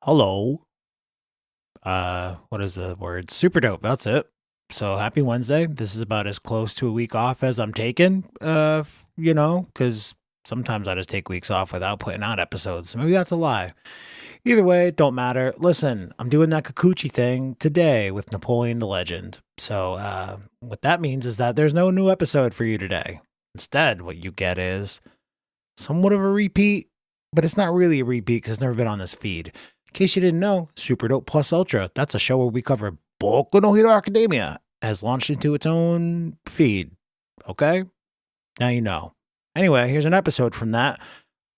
Hello. What is the word? Super dope. That's it. So happy Wednesday. This is about as close to a week off as I'm taking. Because sometimes I just take weeks off without putting out episodes. So maybe that's a lie. Either way, it don't matter. Listen, I'm doing that Kikuchi thing today with Napoleon the Legend. So what that means is that there's no new episode for you today. Instead, what you get is somewhat of a repeat, but it's not really a repeat because it's never been on this feed. In case you didn't know, Super Dope Plus Ultra, that's a show where we cover Boku no Hero Academia, has launched into its own feed. Okay? Now you know. Anyway, here's an episode from that.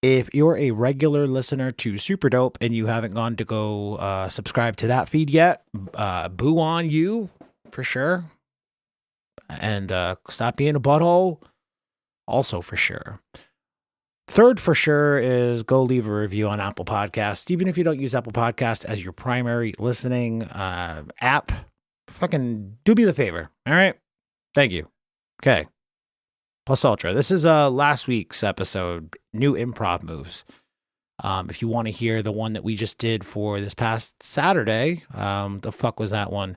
If you're a regular listener to Super Dope and you haven't gone to go subscribe to that feed yet, boo on you, for sure. And stop being a butthole, also for sure. Third for sure is go leave a review on Apple Podcasts. Even if you don't use Apple Podcasts as your primary listening app, fucking do me the favor. All right? Thank you. Okay. Plus Ultra. This is last week's episode, new improv moves. If you want to hear the one that we just did for this past Saturday, the fuck was that one?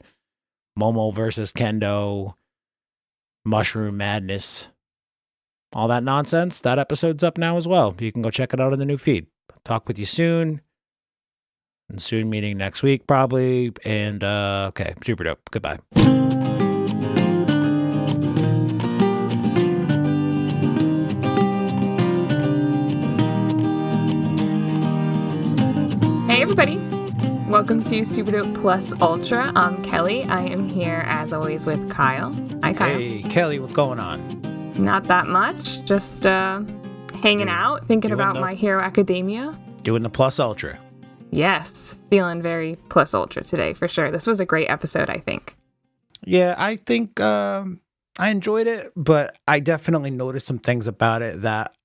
Momo versus Kendo, Mushroom Madness. All that nonsense, that episode's up now as well. You can go check it out in the new feed. Talk with you soon. And soon meeting next week, probably. And, okay, super dope. Goodbye. Hey, everybody. Welcome to Super Dope Plus Ultra. I'm Kelly. I am here, as always, with Kyle. Hi, Kyle. Hey, Kelly, what's going on? Not that much. Just hanging out, thinking about My Hero Academia. Doing the Plus Ultra. Yes. Feeling very Plus Ultra today, for sure. This was a great episode, I think. Yeah, I think I enjoyed it, but I definitely noticed some things about it that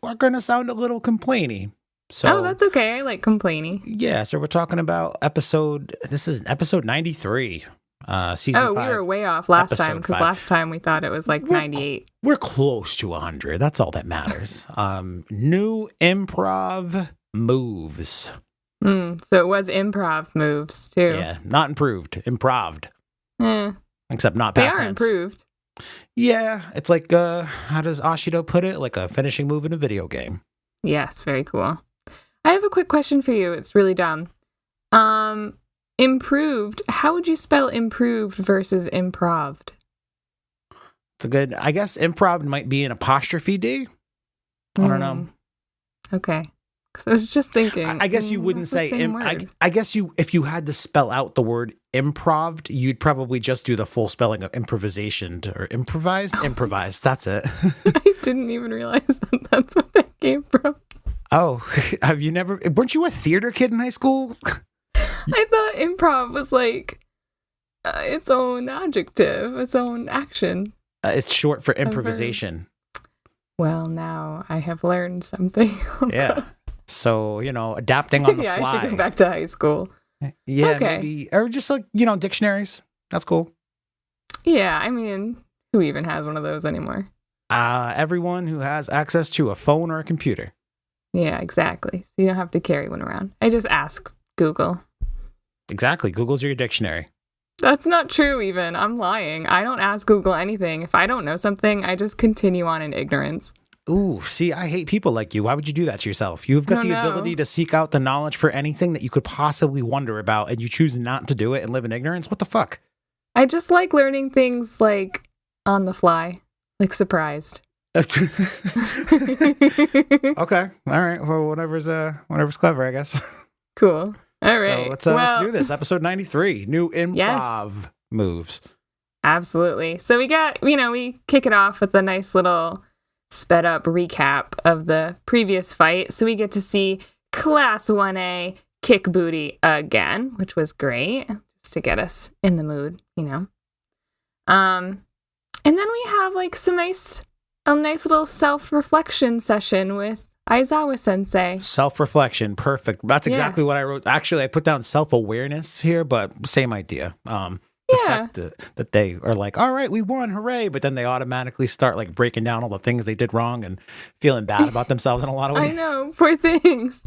are going to sound a little complainy. So, that's okay. I like complaining. Yeah, so we're talking about this is episode 93. Season 5. We were way off last time because last time we thought it was like 98. We're close to 100. That's all that matters. New improv moves. So it was improv moves too. Yeah, not improved. Improved. Except not they past are tense. Improved. Yeah, it's like how does Ashido put it? Like a finishing move in a video game. Yes, very cool. I have a quick question for you. It's really dumb. Improved. How would you spell improved versus improved? It's a good. I guess improv might be an apostrophe D. I don't know. Okay. Because I was just thinking. I guess you wouldn't say. I guess if you had to spell out the word improved, you'd probably just do the full spelling of improvisation or improvised. Improvised. That's it. I didn't even realize that that's what that came from. Oh, have you never? Weren't you a theater kid in high school? I thought improv was like its own adjective, its own action. It's short for improvisation. Well, now I have learned something. Yeah. So, adapting on the fly. I should go back to high school. Yeah, okay. Maybe. Or just like, dictionaries. That's cool. Yeah, I mean, who even has one of those anymore? Everyone who has access to a phone or a computer. Yeah, exactly. So you don't have to carry one around. I just ask Google. Exactly. Google's your dictionary. That's not true even. I'm lying. I don't ask Google anything. If I don't know something, I just continue on in ignorance. Ooh, see, I hate people like you. Why would you do that to yourself? You've got the ability to seek out the knowledge for anything that you could possibly wonder about, and you choose not to do it and live in ignorance? What the fuck? I just like learning things like on the fly, like surprised. Okay. All right. Well, whatever's clever, I guess. Cool. All right. So let's do this. Episode 93, new improv moves. Absolutely. So we got, we kick it off with a nice little sped up recap of the previous fight. So we get to see Class 1A kick booty again, which was great, just to get us in the mood, And then we have like a nice little self-reflection session with Aizawa Sensei. Self-reflection, perfect. That's exactly what I wrote. Actually, I put down self-awareness here, but same idea. That they are like, all right, we won, hooray! But then they automatically start like breaking down all the things they did wrong and feeling bad about themselves in a lot of ways. I know, poor things.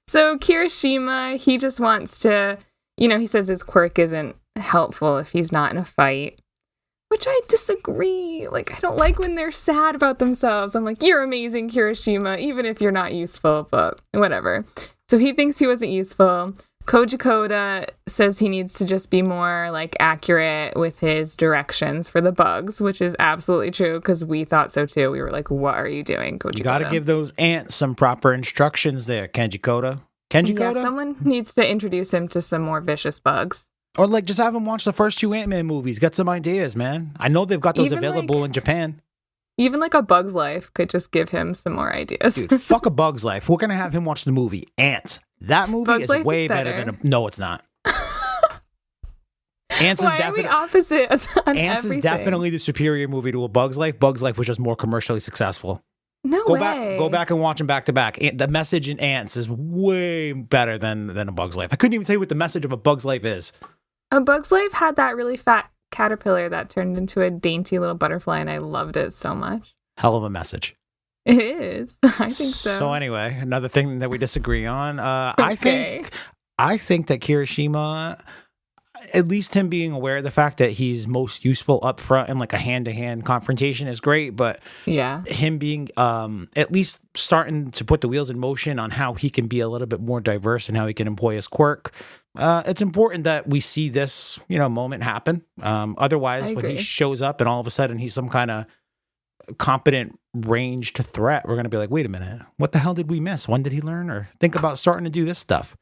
So Kirishima, he just wants to, he says his quirk isn't helpful if he's not in a fight, which I disagree. Like, I don't like when they're sad about themselves. I'm like, you're amazing, Kirishima, even if you're not useful, but whatever. So he thinks he wasn't useful. Koji Koda says he needs to just be more, like, accurate with his directions for the bugs, which is absolutely true, because we thought so, too. We were like, what are you doing, Koji Koda? You got to give those ants some proper instructions there, Kenji Koda. Kenji Koda? Yeah, someone needs to introduce him to some more vicious bugs. Or, like, just have him watch the first 2 Ant-Man movies. Get some ideas, man. I know they've got those available in Japan. Even, like, A Bug's Life could just give him some more ideas. Dude, fuck A Bug's Life. We're going to have him watch the movie Ants. That movie Bug's is Life way is better than No, it's not. Ants Why are we opposite on Ants everything? is definitely the superior movie to A Bug's Life. Bug's Life was just more commercially successful. No way. Go back and watch them back to back. The message in Ants is way better than A Bug's Life. I couldn't even tell you what the message of A Bug's Life is. A Bug's Life had that really fat caterpillar that turned into a dainty little butterfly, and I loved it so much. Hell of a message. It is. I think so. So anyway, another thing that we disagree on. Okay. I think that Kirishima, at least him being aware of the fact that he's most useful up front in like a hand-to-hand confrontation is great, but yeah, him being at least starting to put the wheels in motion on how he can be a little bit more diverse and how he can employ his quirk. It's important that we see this, moment happen. Otherwise, when he shows up and all of a sudden he's some kind of competent ranged threat, we're going to be like, wait a minute, what the hell did we miss? When did he learn or think about starting to do this stuff?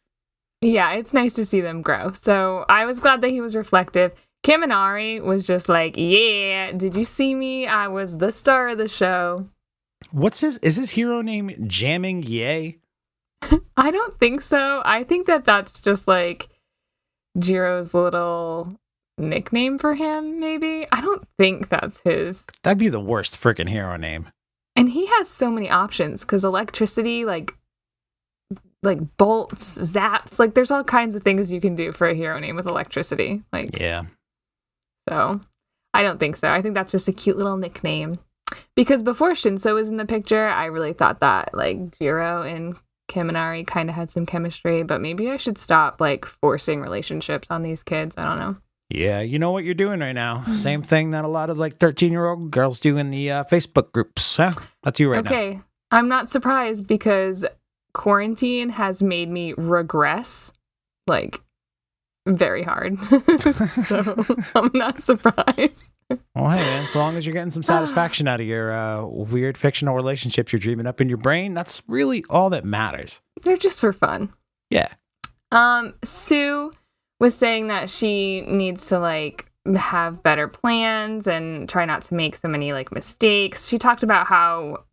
Yeah, it's nice to see them grow. So I was glad that he was reflective. Kaminari was just like, yeah, did you see me? I was the star of the show. Is his hero name Jamming Yay? I don't think so. I think that that's just like Jiro's little nickname for him, maybe. I don't think that's his. That'd be the worst freaking hero name. And he has so many options because electricity, like bolts, zaps, like there's all kinds of things you can do for a hero name with electricity. Like, yeah. So I don't think so. I think that's just a cute little nickname. Because before Shinso was in the picture, I really thought that like Jiro and Kaminari kind of had some chemistry, but maybe I should stop like forcing relationships on these kids. I don't know. Yeah, you know what you're doing right now. Same thing that a lot of like 13-year-old girls do in the Facebook groups. Huh? That's you right now. Okay, I'm not surprised because quarantine has made me regress like very hard. So I'm not surprised. Well, hey, man, so long as you're getting some satisfaction out of your weird fictional relationships you're dreaming up in your brain, that's really all that matters. They're just for fun. Yeah. Sue was saying that she needs to like have better plans and try not to make so many like mistakes. She talked about how,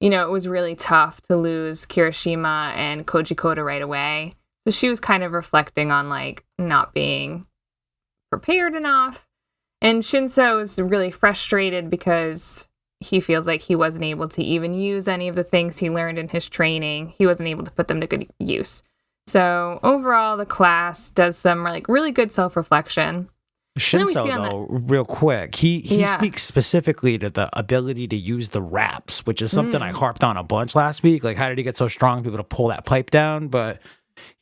it was really tough to lose Kirishima and Koji Koda right away. So she was kind of reflecting on like not being prepared enough. And Shinso is really frustrated because he feels like he wasn't able to even use any of the things he learned in his training. He wasn't able to put them to good use. So overall, the class does some like really good self-reflection. Shinso, though, real quick, he speaks specifically to the ability to use the wraps, which is something I harped on a bunch last week. Like, how did he get so strong to be able to pull that pipe down? But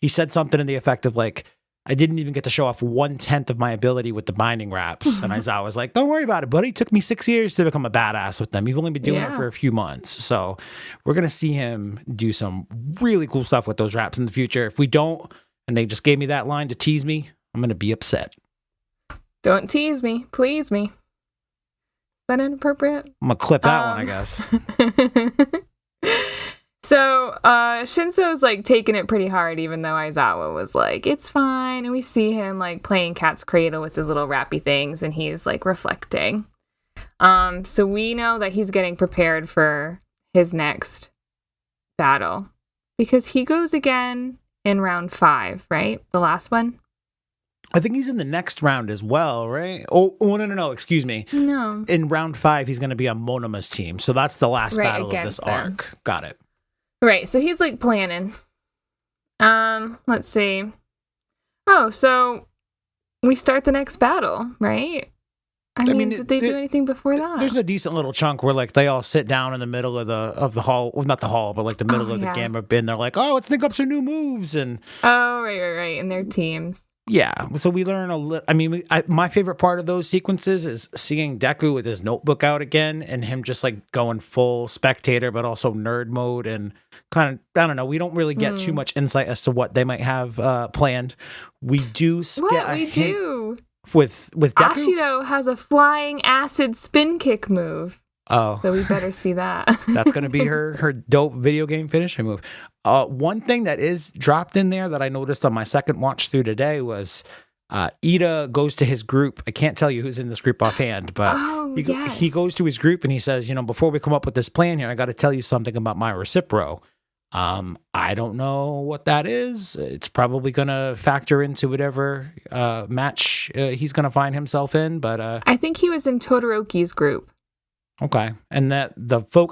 he said something in the effect of like, I didn't even get to show off 1/10 of my ability with the binding wraps. And Aizawa was like, don't worry about it, buddy. It took me 6 years to become a badass with them. You've only been doing it for a few months. So we're going to see him do some really cool stuff with those wraps in the future. If we don't, and they just gave me that line to tease me, I'm going to be upset. Don't tease me. Please me. Is that inappropriate? I'm going to clip that one, I guess. So, Shinso's, like, taking it pretty hard, even though Aizawa was like, it's fine. And we see him, like, playing cat's cradle with his little rappy things, and he's, like, reflecting. So we know that he's getting prepared for his next battle. Because he goes again in round 5, right? The last one? I think he's in the next round as well, right? Oh no, excuse me. No. In round 5, he's going to be on Monama's team. So that's the last battle of this arc. Got it. Right, so he's like planning. Let's see. Oh, so we start the next battle, right? I mean, did they do anything before that? There's a decent little chunk where like they all sit down in the middle of the hall, well, not the hall, but like the middle of the gamma bin. They're like, oh, let's think up some new moves and right, in their teams. Yeah, so we learn a little. I mean, my favorite part of those sequences is seeing Deku with his notebook out again, and him just like going full spectator, but also nerd mode, and kind of I don't know. We don't really get too much insight as to what they might have planned. We do get we do with Deku. Ashido has a flying acid spin kick move. Oh, so we better see that. That's going to be her dope video game finishing move. One thing that is dropped in there that I noticed on my second watch through today was Ida goes to his group. I can't tell you who's in this group offhand, but he goes to his group and he says, before we come up with this plan here, I got to tell you something about my recipro. I don't know what that is. It's probably going to factor into whatever match he's going to find himself in. But I think he was in Todoroki's group. Okay. And that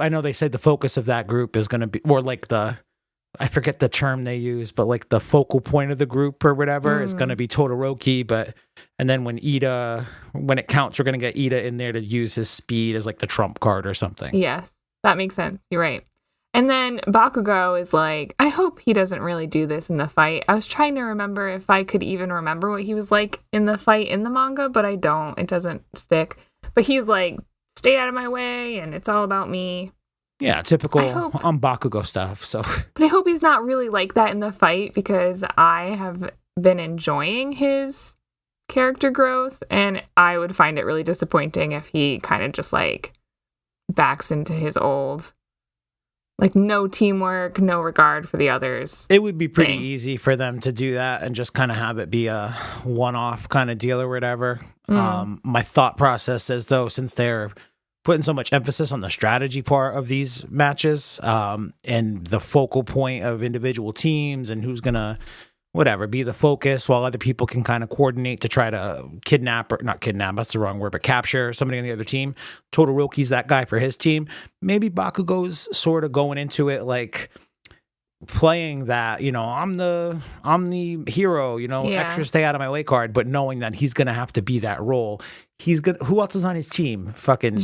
I know they said the focus of that group is going to be, or like I forget the term they use, but like the focal point of the group or whatever is going to be Todoroki. And then when it counts, we're going to get Ida in there to use his speed as like the trump card or something. Yes, that makes sense. You're right. And then Bakugo is like, I hope he doesn't really do this in the fight. I was trying to remember if I could even remember what he was like in the fight in the manga, but I don't. It doesn't stick. But he's like, stay out of my way, and it's all about me. Yeah, typical Bakugo stuff. So, but I hope he's not really like that in the fight, because I have been enjoying his character growth, and I would find it really disappointing if he kind of just like backs into his old, like, no teamwork, no regard for the others. It would be pretty easy for them to do that and just kind of have it be a one-off kind of deal or whatever. My thought process is, though, since they're putting so much emphasis on the strategy part of these matches and the focal point of individual teams and who's going to, be the focus while other people can kind of coordinate to try to not kidnap, that's the wrong word, but capture somebody on the other team. Todoroki's that guy for his team. Maybe Bakugo's sort of going into it like playing that, I'm the hero, extra stay out of my way card, but knowing that he's going to have to be that role. Who else is on his team? Fucking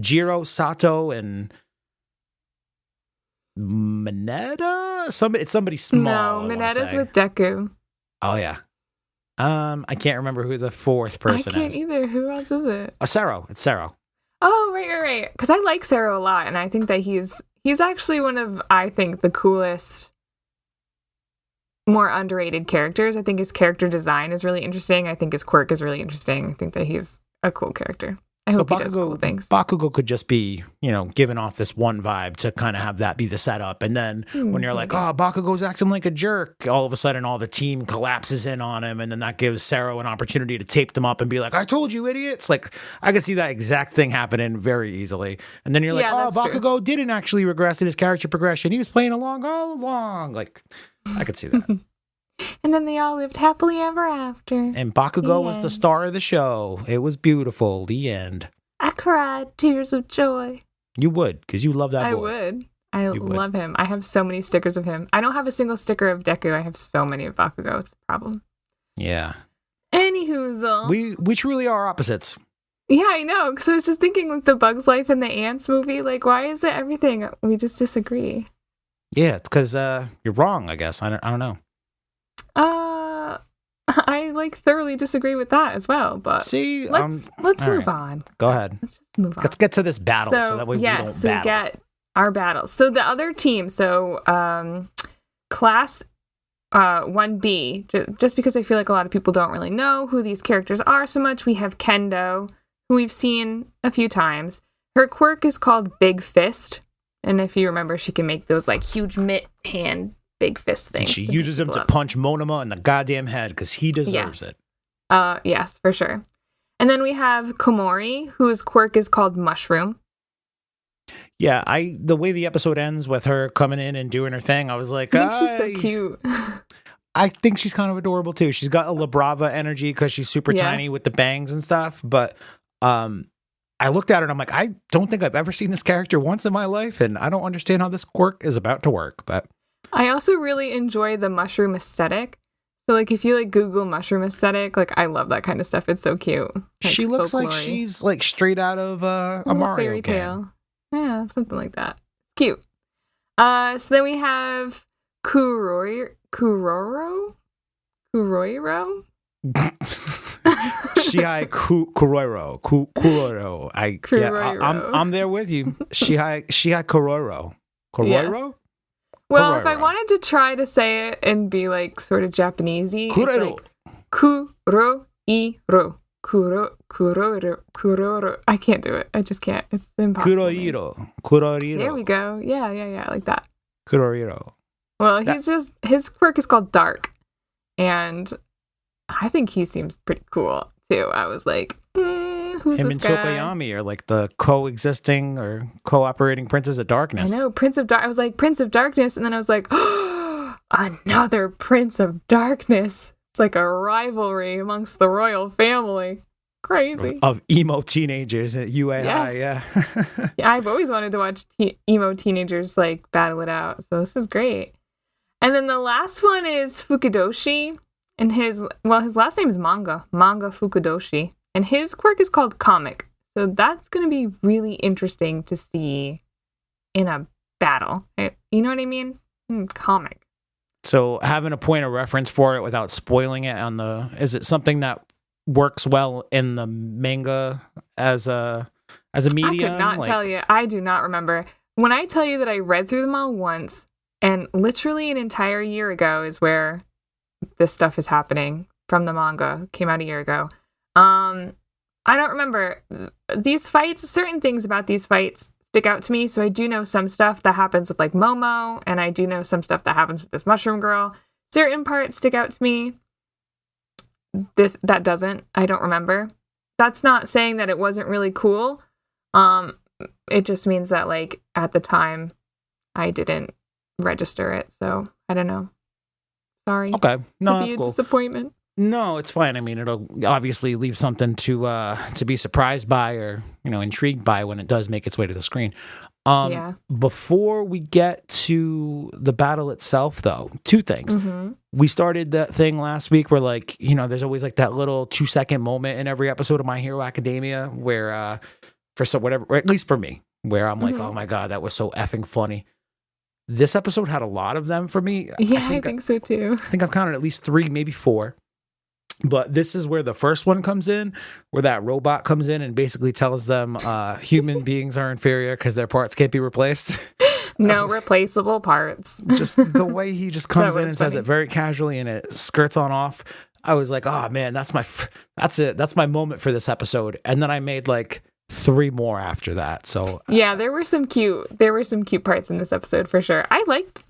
Jiro, Sato, and Mineta? It's somebody small. No, Mineta's with Deku. Oh, yeah. I can't remember who the fourth person is. I can't either. Who else is it? Sero. It's Sero. Oh, right. Because I like Sero a lot, and I think that he's actually one of, I think, the coolest, more underrated characters. I think his character design is really interesting. I think his quirk is really interesting. I think that he's a cool character. I hope he does cool things. Bakugo could just be, giving off this one vibe to kind of have that be the setup. And then when you're like, oh, Bakugo's acting like a jerk, all of a sudden all the team collapses in on him. And then that gives Sero an opportunity to tape them up and be like, I told you, idiots. Like, I could see that exact thing happening very easily. And then you're like, Bakugo didn't actually regress in his character progression. He was playing along all along. Like, I could see that. And then they all lived happily ever after. And Bakugo was the star of the show. It was beautiful. The end. I cried tears of joy. You would, because you love that boy. I would. I love him. I have so many stickers of him. I don't have a single sticker of Deku. I have so many of Bakugo. It's a problem. Yeah. Anywhoozle. We truly are opposites. Yeah, I know. Because I was just thinking, like, the Bugs Life and the Ants movie. Like, why is it everything? We just disagree. Yeah, it's because you're wrong, I guess. I don't know. I like thoroughly disagree with that as well, but see, let's move on. Go ahead. Let's just move on. Let's get to this battle so that way we don't battle. We get our battles. So the other team, class 1B, just because I feel like a lot of people don't really know who these characters are so much, we have Kendo, who we've seen a few times. Her quirk is called Big Fist, and if you remember, she can make those like huge mitt hand big fist things. And she uses him to punch Monoma in the goddamn head because he deserves it. Yes, for sure. And then we have Komori, whose quirk is called Mushroom. Yeah, the way the episode ends with her coming in and doing her thing, I was like, I think she's so cute. I think she's kind of adorable too. She's got a La Brava energy because she's super tiny with the bangs and stuff. But I looked at her and I'm like, I don't think I've ever seen this character once in my life, and I don't understand how this quirk is about to work. But I also really enjoy the mushroom aesthetic. So, like, if you, like, Google mushroom aesthetic, like, I love that kind of stuff. It's so cute. Like, She looks like folklore-y. she's, like, straight out of a Little Mario fairy game. tale. Yeah, something like that. Cute. So then we have Kuroiro? Shihai Kuroiro. Kuroiro. I'm there with you. Shihai Kuroiro. Kuroiro? Yes. Well, if I wanted to try to say it and be like sort of Japanesey, Kuroiro. it's like Kuroro. I can't do it. I just can't. It's impossible. Kuroiro. There we go. Yeah, like that. Kuroiro. Well, his quirk is called Dark, and I think he seems pretty cool too. I was like, who's Him this and guy? Tokayami are like the coexisting or cooperating princes of darkness. I know, Prince of Dark. I was like, Prince of Darkness, and then I was like, oh, another Prince of Darkness. It's like a rivalry amongst the royal family. Crazy. Of emo teenagers at UAI, Yes. yeah. Yeah, I've always wanted to watch emo teenagers like battle it out, so this is great. And then the last one is Fukudoshi, and his last name is Manga Fukudoshi, and his quirk is called Comic. So that's going to be really interesting to see in a battle. You know what I mean? Comic. So having a point of reference for it without spoiling it is it something that works well in the manga as a medium? I could not tell you. I do not remember. When I tell you that I read through them all once, and literally an entire year ago is where this stuff is happening from the manga. Came out a year ago. I don't remember these fights. Certain things about these fights stick out to me. So I do know some stuff that happens with like Momo, and I do know some stuff that happens with this mushroom girl. Certain parts stick out to me. That doesn't. I don't remember. That's not saying that it wasn't really cool. It just means that like at the time I didn't register it. So I don't know. Sorry. Okay. No, to that's be a cool. disappointment. No, it's fine. I mean, it'll obviously leave something to be surprised by or, intrigued by when it does make its way to the screen. Yeah. Before we get to the battle itself, though, two things. Mm-hmm. We started that thing last week where, like, there's always like that little 2-second moment in every episode of My Hero Academia where, or at least for me, where I'm like, oh my God, that was so effing funny. This episode had a lot of them for me. Yeah, I think so too. I think I've counted at least 3, maybe 4. But this is where the first one comes in, where that robot comes in and basically tells them human beings are inferior because their parts can't be replaced. No replaceable parts. Just the way he just comes in and says it very casually and it skirts on off. I was like, oh man, that's it. That's my moment for this episode. And then I made like 3 more after that. So yeah, there were some cute parts in this episode for sure. I liked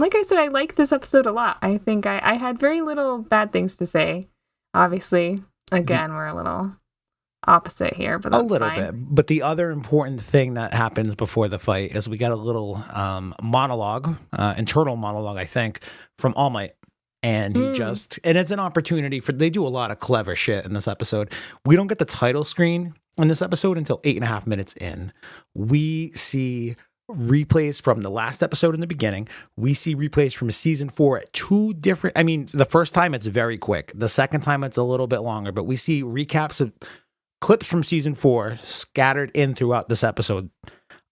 this episode a lot. I think I had very little bad things to say. Obviously, again, we're a little opposite here, but that's a little fine. bit. But the other important thing that happens before the fight is we got a little monologue, internal monologue, I think, from All Might. And and it's an opportunity they do a lot of clever shit in this episode. We don't get the title screen in this episode until 8.5 minutes in. We see replays from the last episode in the beginning. We see replays from season 4 at 2 different. I mean, the first time it's very quick. The second time it's a little bit longer, but we see recaps of clips from season 4 scattered in throughout this episode.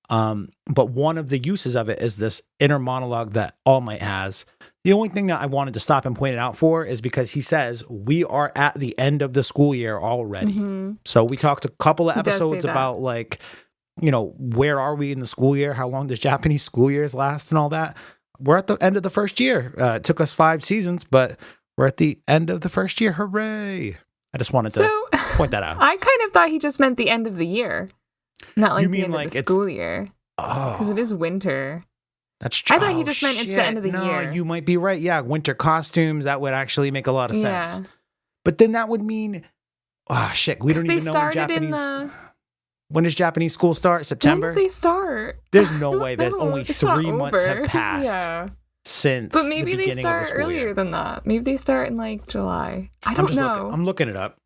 But one of the uses of it is this inner monologue that All Might has. The only thing that I wanted to stop and point it out for is because he says we are at the end of the school year already. Mm-hmm. So we talked a couple of episodes about like, where are we in the school year? How long does Japanese school years last and all that? We're at the end of the first year. It took us 5 seasons, but we're at the end of the first year. Hooray. I just wanted to point that out. I kind of thought he just meant the end of the year. Not like the end of the school year. Oh. Because it is winter. That's true. I thought he just meant it's the end of the year. No, you might be right. Yeah, winter costumes. That would actually make a lot of sense. But then that would mean, we don't even know when Japanese... When does Japanese school start? September? When did they start? There's no way. There's only 3 months have passed since. But maybe they start earlier than that. Maybe they start in like July. I don't know. I'm looking it up.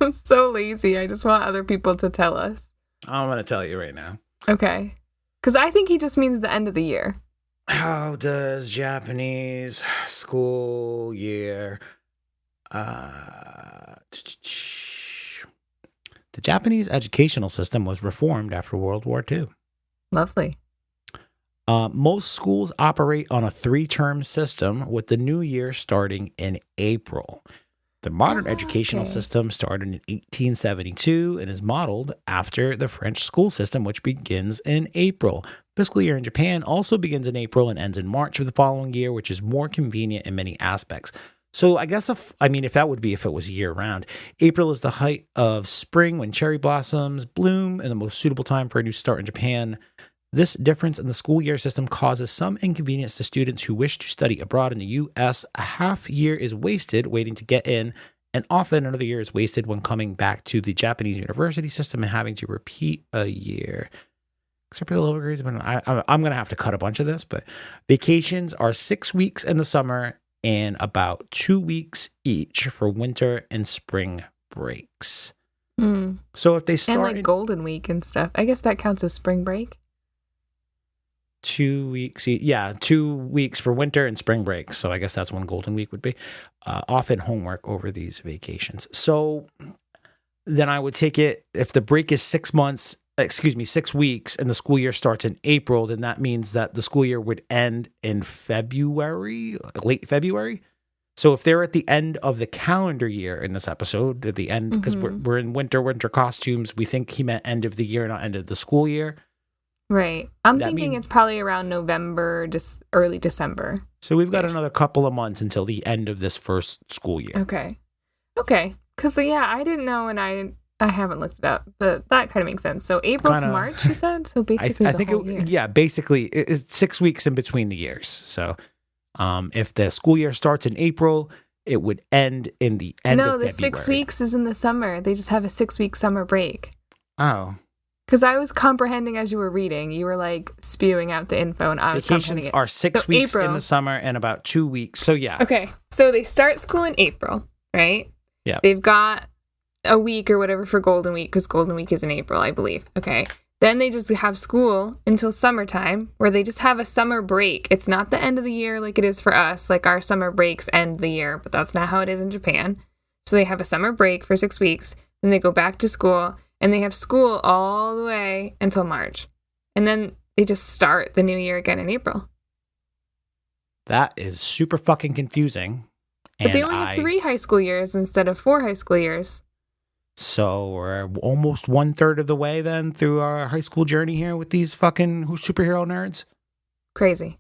I'm so lazy. I just want other people to tell us. I'm going to tell you right now. Okay. Because I think he just means the end of the year. How does Japanese school year? The Japanese educational system was reformed after World War II. Lovely. Most schools operate on a 3-term system, with the new year starting in April. The modern educational Okay. system started in 1872 and is modeled after the French school system, which begins in April. Fiscal year in Japan also begins in April and ends in March of the following year, which is more convenient in many aspects. So I guess if that would be if it was year round. April is the height of spring when cherry blossoms bloom and the most suitable time for a new start in Japan. This difference in the school year system causes some inconvenience to students who wish to study abroad in the U.S. A half year is wasted waiting to get in, and often another year is wasted when coming back to the Japanese university system and having to repeat a year. Except for the lower grades, but I'm going to have to cut a bunch of this. But vacations are 6 weeks in the summer and about 2 weeks each for winter and spring breaks. Hmm. So if they And start like Golden Week and stuff. I guess that counts as spring break. 2 weeks, yeah, 2 weeks for winter and spring break. So I guess that's when Golden Week would be. Often homework over these vacations. So then I would take it if the break is 6 weeks, and the school year starts in April, then that means that the school year would end in February, late February. So if they're at the end of the calendar year in this episode, at the end, because we're in winter costumes, we think he meant end of the year, not end of the school year. Right. I'm That thinking means- it's probably around November, just early December. So we've got another couple of months until the end of this first school year. Okay. Because, yeah, I didn't know, and I haven't looked it up, but that kind of makes sense. So April to March, you said? So basically I the think whole year. yeah, basically it's 6 weeks in between the years. So if the school year starts in April, it would end in the end of February. No, the 6 weeks is in the summer. They just have a 6-week summer break. Oh. Because I was comprehending as you were reading. You were like spewing out the info, and I was comprehending Vacations it. are 6 So weeks April. in the summer and about 2 weeks. So yeah. Okay, so they start school in April, right? Yeah. They've got a week or whatever for Golden Week, because Golden Week is in April, I believe. Okay. Then they just have school until summertime, where they just have a summer break. It's not the end of the year like it is for us. Like our summer breaks end the year, but that's not how it is in Japan. So they have a summer break for 6 weeks. Then they go back to school, and they have school all the way until March. And then they just start the new year again in April. That is super fucking confusing. But they only have 3 high school years instead of 4 high school years. So we're almost 1/3 of the way then through our high school journey here with these fucking superhero nerds. Crazy.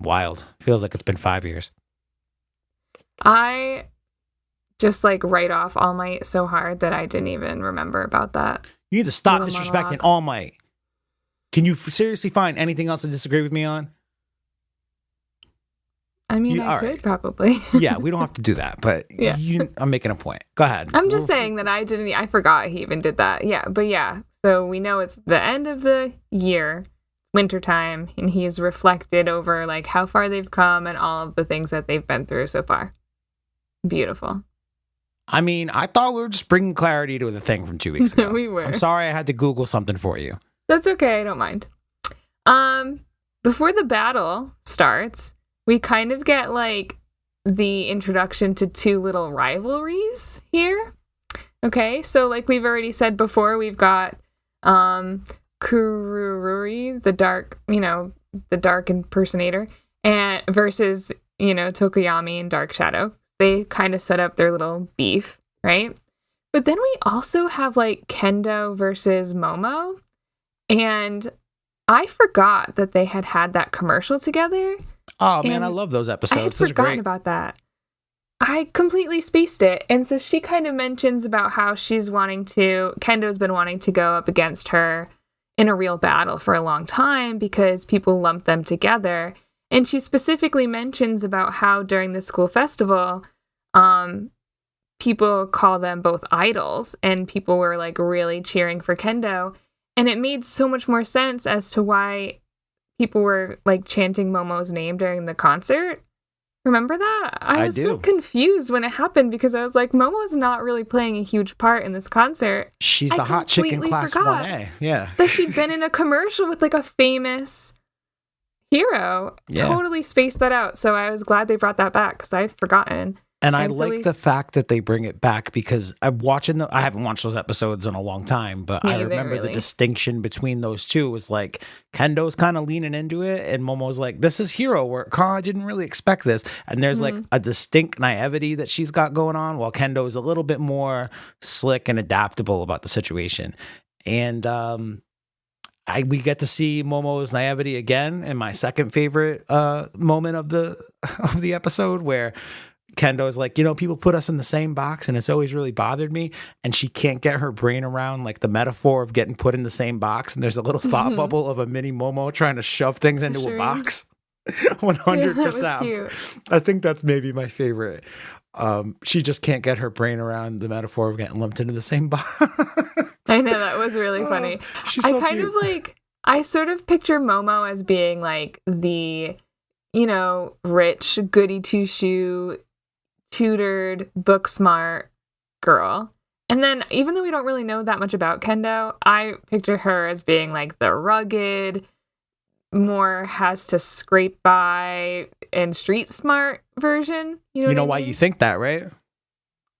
Wild. Feels like it's been 5 years. I just like write off All Might so hard that I didn't even remember about that. You need to stop Little disrespecting monologue. All Might. Can you seriously find anything else to disagree with me on? I mean, You- I all could right. probably. Yeah, we don't have to do that, but Yeah. I'm making a point. Go ahead. I'm just saying that I forgot he even did that. Yeah, but yeah. So we know it's the end of the year, wintertime, and he's reflected over like how far they've come and all of the things that they've been through so far. Beautiful. I mean, I thought we were just bringing clarity to the thing from 2 weeks ago. We were. I'm sorry I had to Google something for you. That's okay, I don't mind. Before the battle starts, we kind of get like the introduction to 2 little rivalries here. Okay, so like we've already said before, we've got Kurururi, the dark impersonator, and versus, Tokoyami and Dark Shadow. They kind of set up their little beef, right? But then we also have like Kendo versus Momo. And I forgot that they had that commercial together. Oh man, And I love those I had episodes. Those are forgotten great. about that. I completely spaced it. And so she kind of mentions about how Kendo's been wanting to go up against her in a real battle for a long time because people lump them together. And she specifically mentions about how during the school festival, people call them both idols, and people were like really cheering for Kendo. And it made so much more sense as to why people were like chanting Momo's name during the concert. Remember that? I was so do. confused when it happened because I was like, Momo's not really playing a huge part in this concert. She's I the hot chick in completely class forgot 1A. Yeah. that she'd been in a commercial with like a famous Hero totally spaced that out. So I was glad they brought that back because I've forgotten. And I like the fact that they bring it back because I haven't watched those episodes in a long time, but I remember the distinction between those two was like Kendo's kind of leaning into it and Momo's like, this is hero work. I didn't really expect this. And there's like a distinct naivety that she's got going on while Kendo is a little bit more slick and adaptable about the situation. And we get to see Momo's naivety again in my second favorite moment of the episode where Kendo's like, people put us in the same box and it's always really bothered me. And she can't get her brain around like the metaphor of getting put in the same box. And there's a little thought bubble of a mini Momo trying to shove things into a box. 100%. Yeah, I think that's maybe my favorite. She just can't get her brain around the metaphor of getting lumped into the same box. I know, that was really funny. She's so cute. I sort of picture Momo as being like the, rich, goody two-shoe, tutored, book smart girl. And then even though we don't really know that much about Kendo, I picture her as being like the rugged, more has to scrape by and street smart version. You know why you think that, right?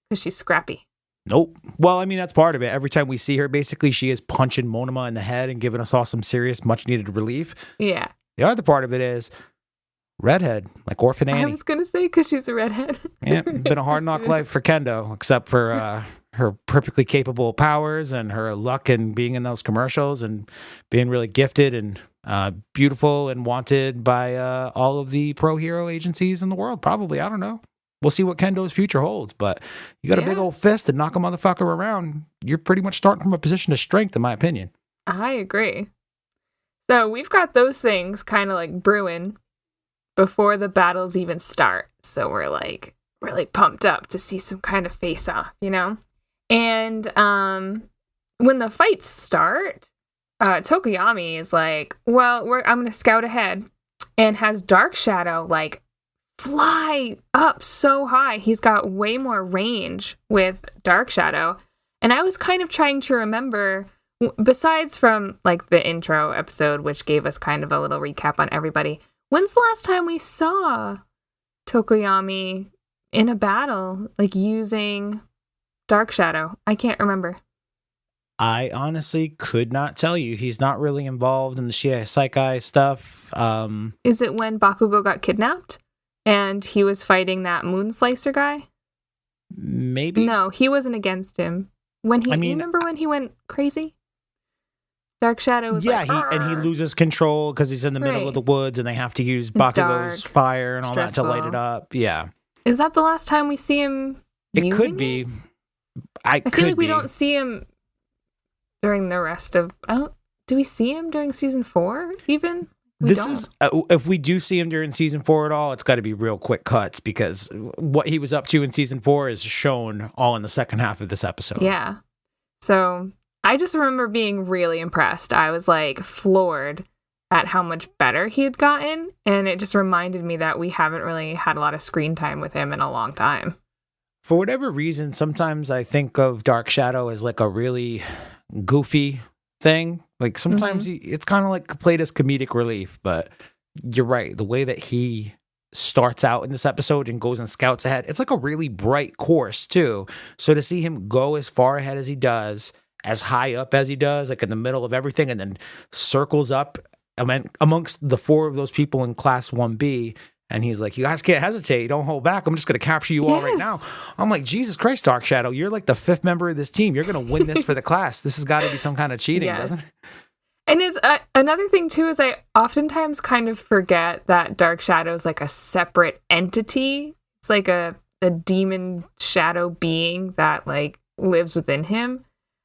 Because she's scrappy. Nope. Well, I mean, that's part of it. Every time we see her, basically, she is punching Monoma in the head and giving us all some serious, much-needed relief. Yeah. The other part of it is redhead, like Orphan Annie. I was going to say, because she's a redhead. Yeah, been a hard knock life for Kendo, except for her perfectly capable powers and her luck in being in those commercials and being really gifted and beautiful and wanted by all of the pro hero agencies in the world, probably. I don't know. We'll see what Kendo's future holds, but you got a big old fist and knock a motherfucker around. You're pretty much starting from a position of strength, in my opinion. I agree. So we've got those things kind of like brewing before the battles even start. So we're like really pumped up to see some kind of face-off, And when the fights start, Tokoyami is like, well, I'm going to scout ahead, and has Dark Shadow like fly up so high. He's got way more range with Dark Shadow. And I was kind of trying to remember, besides from like the intro episode, which gave us kind of a little recap on everybody, when's the last time we saw Tokoyami in a battle, like using Dark Shadow? I can't remember. I honestly could not tell you. He's not really involved in the Shiosaikai stuff. Is it when Bakugo got kidnapped and he was fighting that Moonslicer guy? Maybe. No, he wasn't against him. You remember when he went crazy? Dark Shadow was and he loses control because he's in the middle of the woods and they have to use Bakugo's fire and all that to light it up. Yeah. Is that the last time we see him? It could be. I feel like we don't see him during the rest of... do we see him during season 4 even? If we do see him during season 4 at all, it's got to be real quick cuts because what he was up to in season 4 is shown all in the second half of this episode. Yeah. So I just remember being really impressed. I was like floored at how much better he had gotten. And it just reminded me that we haven't really had a lot of screen time with him in a long time. For whatever reason, sometimes I think of Dark Shadow as like a really goofy thing. Like sometimes it's kind of like played as comedic relief, but you're right. The way that he starts out in this episode and goes and scouts ahead, it's like a really bright course too. So to see him go as far ahead as he does, as high up as he does, like in the middle of everything, and then circles up amongst the 4 of those people in class 1B. And he's like, you guys can't hesitate. Don't hold back. I'm just going to capture you all right now. I'm like, Jesus Christ, Dark Shadow. You're like the 5th member of this team. You're going to win this for the class. This has got to be some kind of cheating, doesn't it? And it's another thing, too, is I oftentimes kind of forget that Dark Shadow is like a separate entity. It's like a demon shadow being that like lives within him.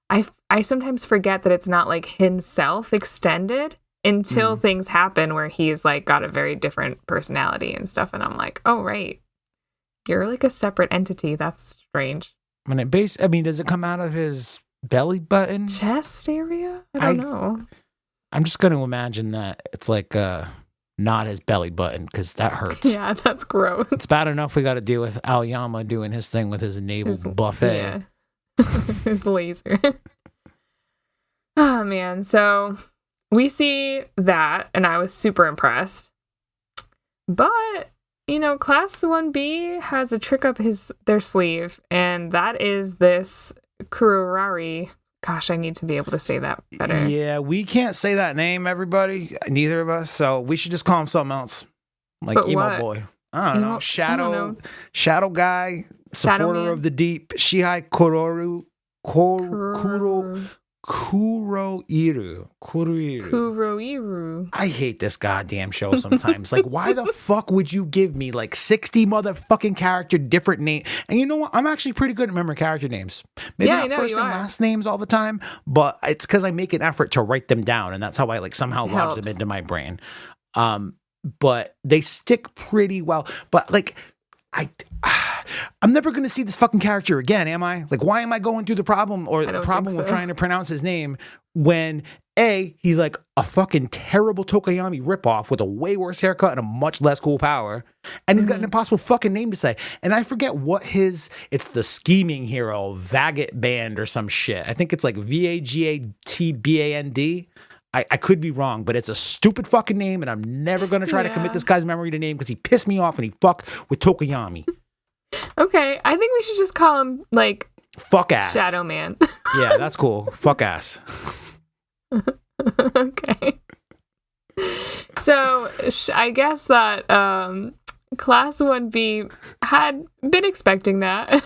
I sometimes forget that it's not like himself extended until things happen where he's like got a very different personality and stuff. And I'm like, oh, right. You're like a separate entity. That's strange. Does it come out of his belly button? Chest area? I don't know. I'm just going to imagine that it's like not his belly button because that hurts. Yeah, that's gross. It's bad enough we got to deal with Aoyama doing his thing with his naval buffet. Yeah. His laser. Oh, man. So we see that, and I was super impressed. But Class 1B has a trick up their sleeve, and that is this Kurorari. Gosh, I need to be able to say that better. Yeah, we can't say that name, everybody. Neither of us. So we should just call him something else. Like But emo what? boy. I don't know. I don't know. Shadow guy, Shadow supporter man? of the deep. Shihai Kuroiru. Kuroiru. I hate this goddamn show sometimes. Like, why the fuck would you give me like 60 motherfucking character different name? And you know what? I'm actually pretty good at remembering character names. Maybe Yeah, I not know, first you and are. last names all the time, but it's because I make an effort to write them down, and that's how I like somehow lodge them Helps. into my brain. But they stick pretty well. But like, I'm never going to see this fucking character again, am I? Like, why am I going through the problem or I the don't problem think with so. trying to pronounce his name when he's like a fucking terrible Tokoyami ripoff with a way worse haircut and a much less cool power, and he's got an impossible fucking name to say. And I forget what it's the scheming hero Vagat Band or some shit. I think it's like Vagatband. I could be wrong, but it's a stupid fucking name, and I'm never going to try to commit this guy's memory to name because he pissed me off and he fucked with Tokoyami. Okay, I think we should just call him like Fuck ass. Shadow Man. Yeah, that's cool. Fuck ass. Okay. So I guess that Class 1B had been expecting that.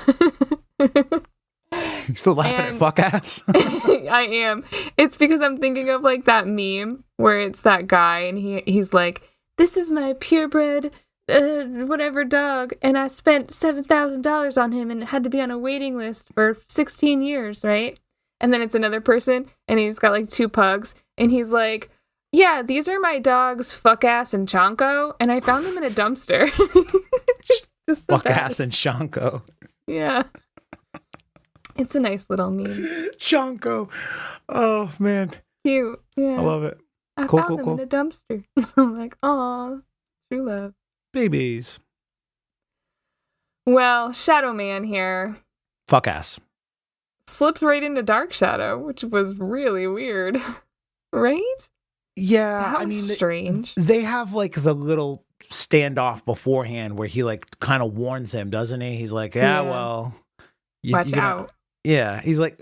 You still laughing at And- fuck ass? I am. It's because I'm thinking of like that meme where it's that guy and he's like, "This is my purebred whatever dog, and I spent $7,000 on him and had to be on a waiting list for 16 years, right?" And then it's another person and he's got like two pugs and he's like, "Yeah, these are my dogs, Fuck Ass and Chonko, and I found them in a dumpster." It's just the Fuck best. ass and Shanko. Yeah. It's a nice little meme. Shanko. Oh, man. Cute. Yeah. I love it. I Cool, found cool, them cool. in a dumpster. I'm like, aw, true love. Babies. Well, Shadow Man here Fuck ass. slips right into Dark Shadow, which was really weird. Right? Yeah, That I was mean, strange. they have like the little standoff beforehand where he like kind of warns him, doesn't he? He's like, yeah, Yeah. well, Watch you're gonna- out. Yeah, he's like,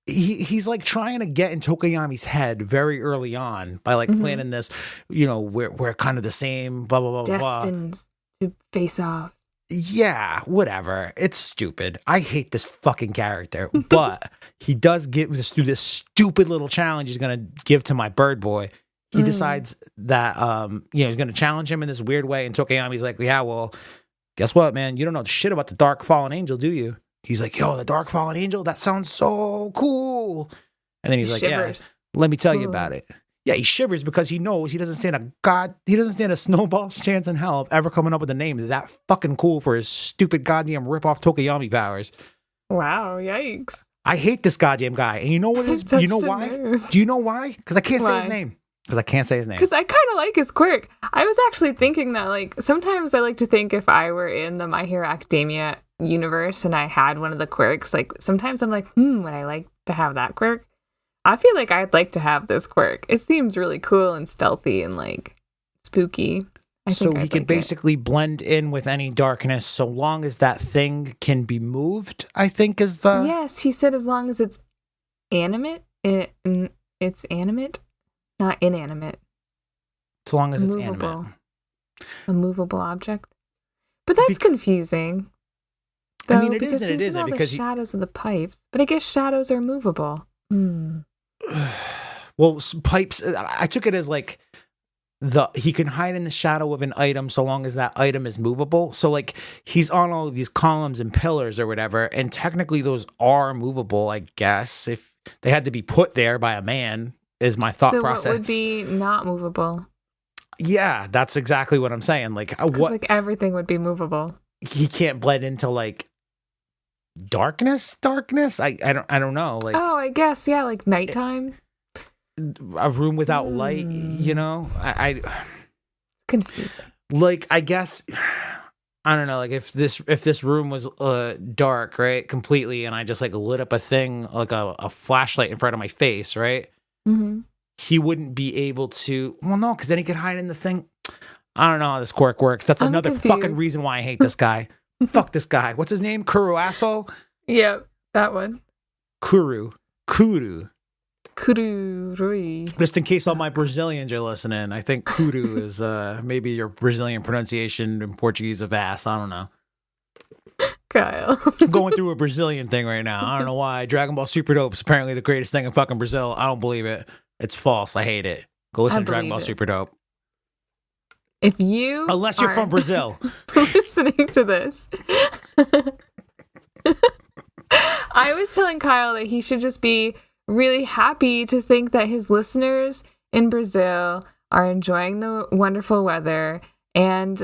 he's like trying to get in Tokoyami's head very early on by like Mhm. planning this, we're kind of the same, blah blah blah blah. Destined to face off. Yeah, whatever. It's stupid. I hate this fucking character, but he does give this through this stupid little challenge he's gonna give to my bird boy. He decides that he's gonna challenge him in this weird way, and Tokoyami's like, yeah, well, guess what, man? You don't know shit about the Dark Fallen Angel, do you? He's like, yo, the Dark Fallen Angel, that sounds so cool. And then he's like, Shivers. yeah, let me tell you Cool. about it. Yeah, he shivers because he knows he doesn't stand a snowball's chance in hell of ever coming up with a name that fucking cool for his stupid goddamn rip-off Tokoyami powers. Wow, yikes. I hate this goddamn guy. And you know what it is? Touched You know a why? nerve. Do you know why? Because I can't say his Why? name. Because I can't say his name. Because I kind of like his quirk. I was actually thinking that, like, sometimes I like to think if I were in the My Hero Academia universe and I had one of the quirks, like, sometimes I'm like, would I like to have that quirk? I feel like I'd like to have this quirk. It seems really cool and stealthy and, like, spooky. I So think he I'd can like it. basically blend in with any darkness so long as that thing can be moved, I think is the... Yes, he said as long as it's animate, it's animate, not inanimate. So long as it's Movable. animate. A movable object. But that's confusing. I mean, though, it is because and it he's in isn't, all the because shadows of the pipes. But I guess shadows are movable. Well, pipes, I took it as like he can hide in the shadow of an item so long as that item is movable. So like he's on all of these columns and pillars or whatever, and technically those are movable, I guess, if they had to be put there by a man, is my thought So process. what would be not movable? Yeah, that's exactly what I'm saying. Like 'Cause, what like everything would be movable. he can't blend into like darkness. I don't know. Like Oh, I guess, yeah, like nighttime. a room without light, I Confusing. like, I guess, I don't know, like if this room was dark, right, completely, and I just like lit up a thing like a flashlight in front of my face, right, Mm-hmm. he wouldn't be able to, well, no, because then he could hide in the thing. I don't know how this quirk works. That's I'm another confused. fucking reason why I hate this guy. Fuck this guy. What's his name? Kuru asshole? Yep, that one. Kuru. Kururui. Just in case all my Brazilians are listening, I think Kuru is maybe your Brazilian pronunciation in Portuguese of ass. I don't know. Kyle. I'm going through a Brazilian thing right now. I don't know why. Dragon Ball Super Dope is apparently the greatest thing in fucking Brazil. I don't believe it. It's false. I hate it. Go listen I to Dragon believe Ball it. Super Dope. If you Unless you're are from Brazil. listening to this, I was telling Kyle that he should just be really happy to think that his listeners in Brazil are enjoying the wonderful weather and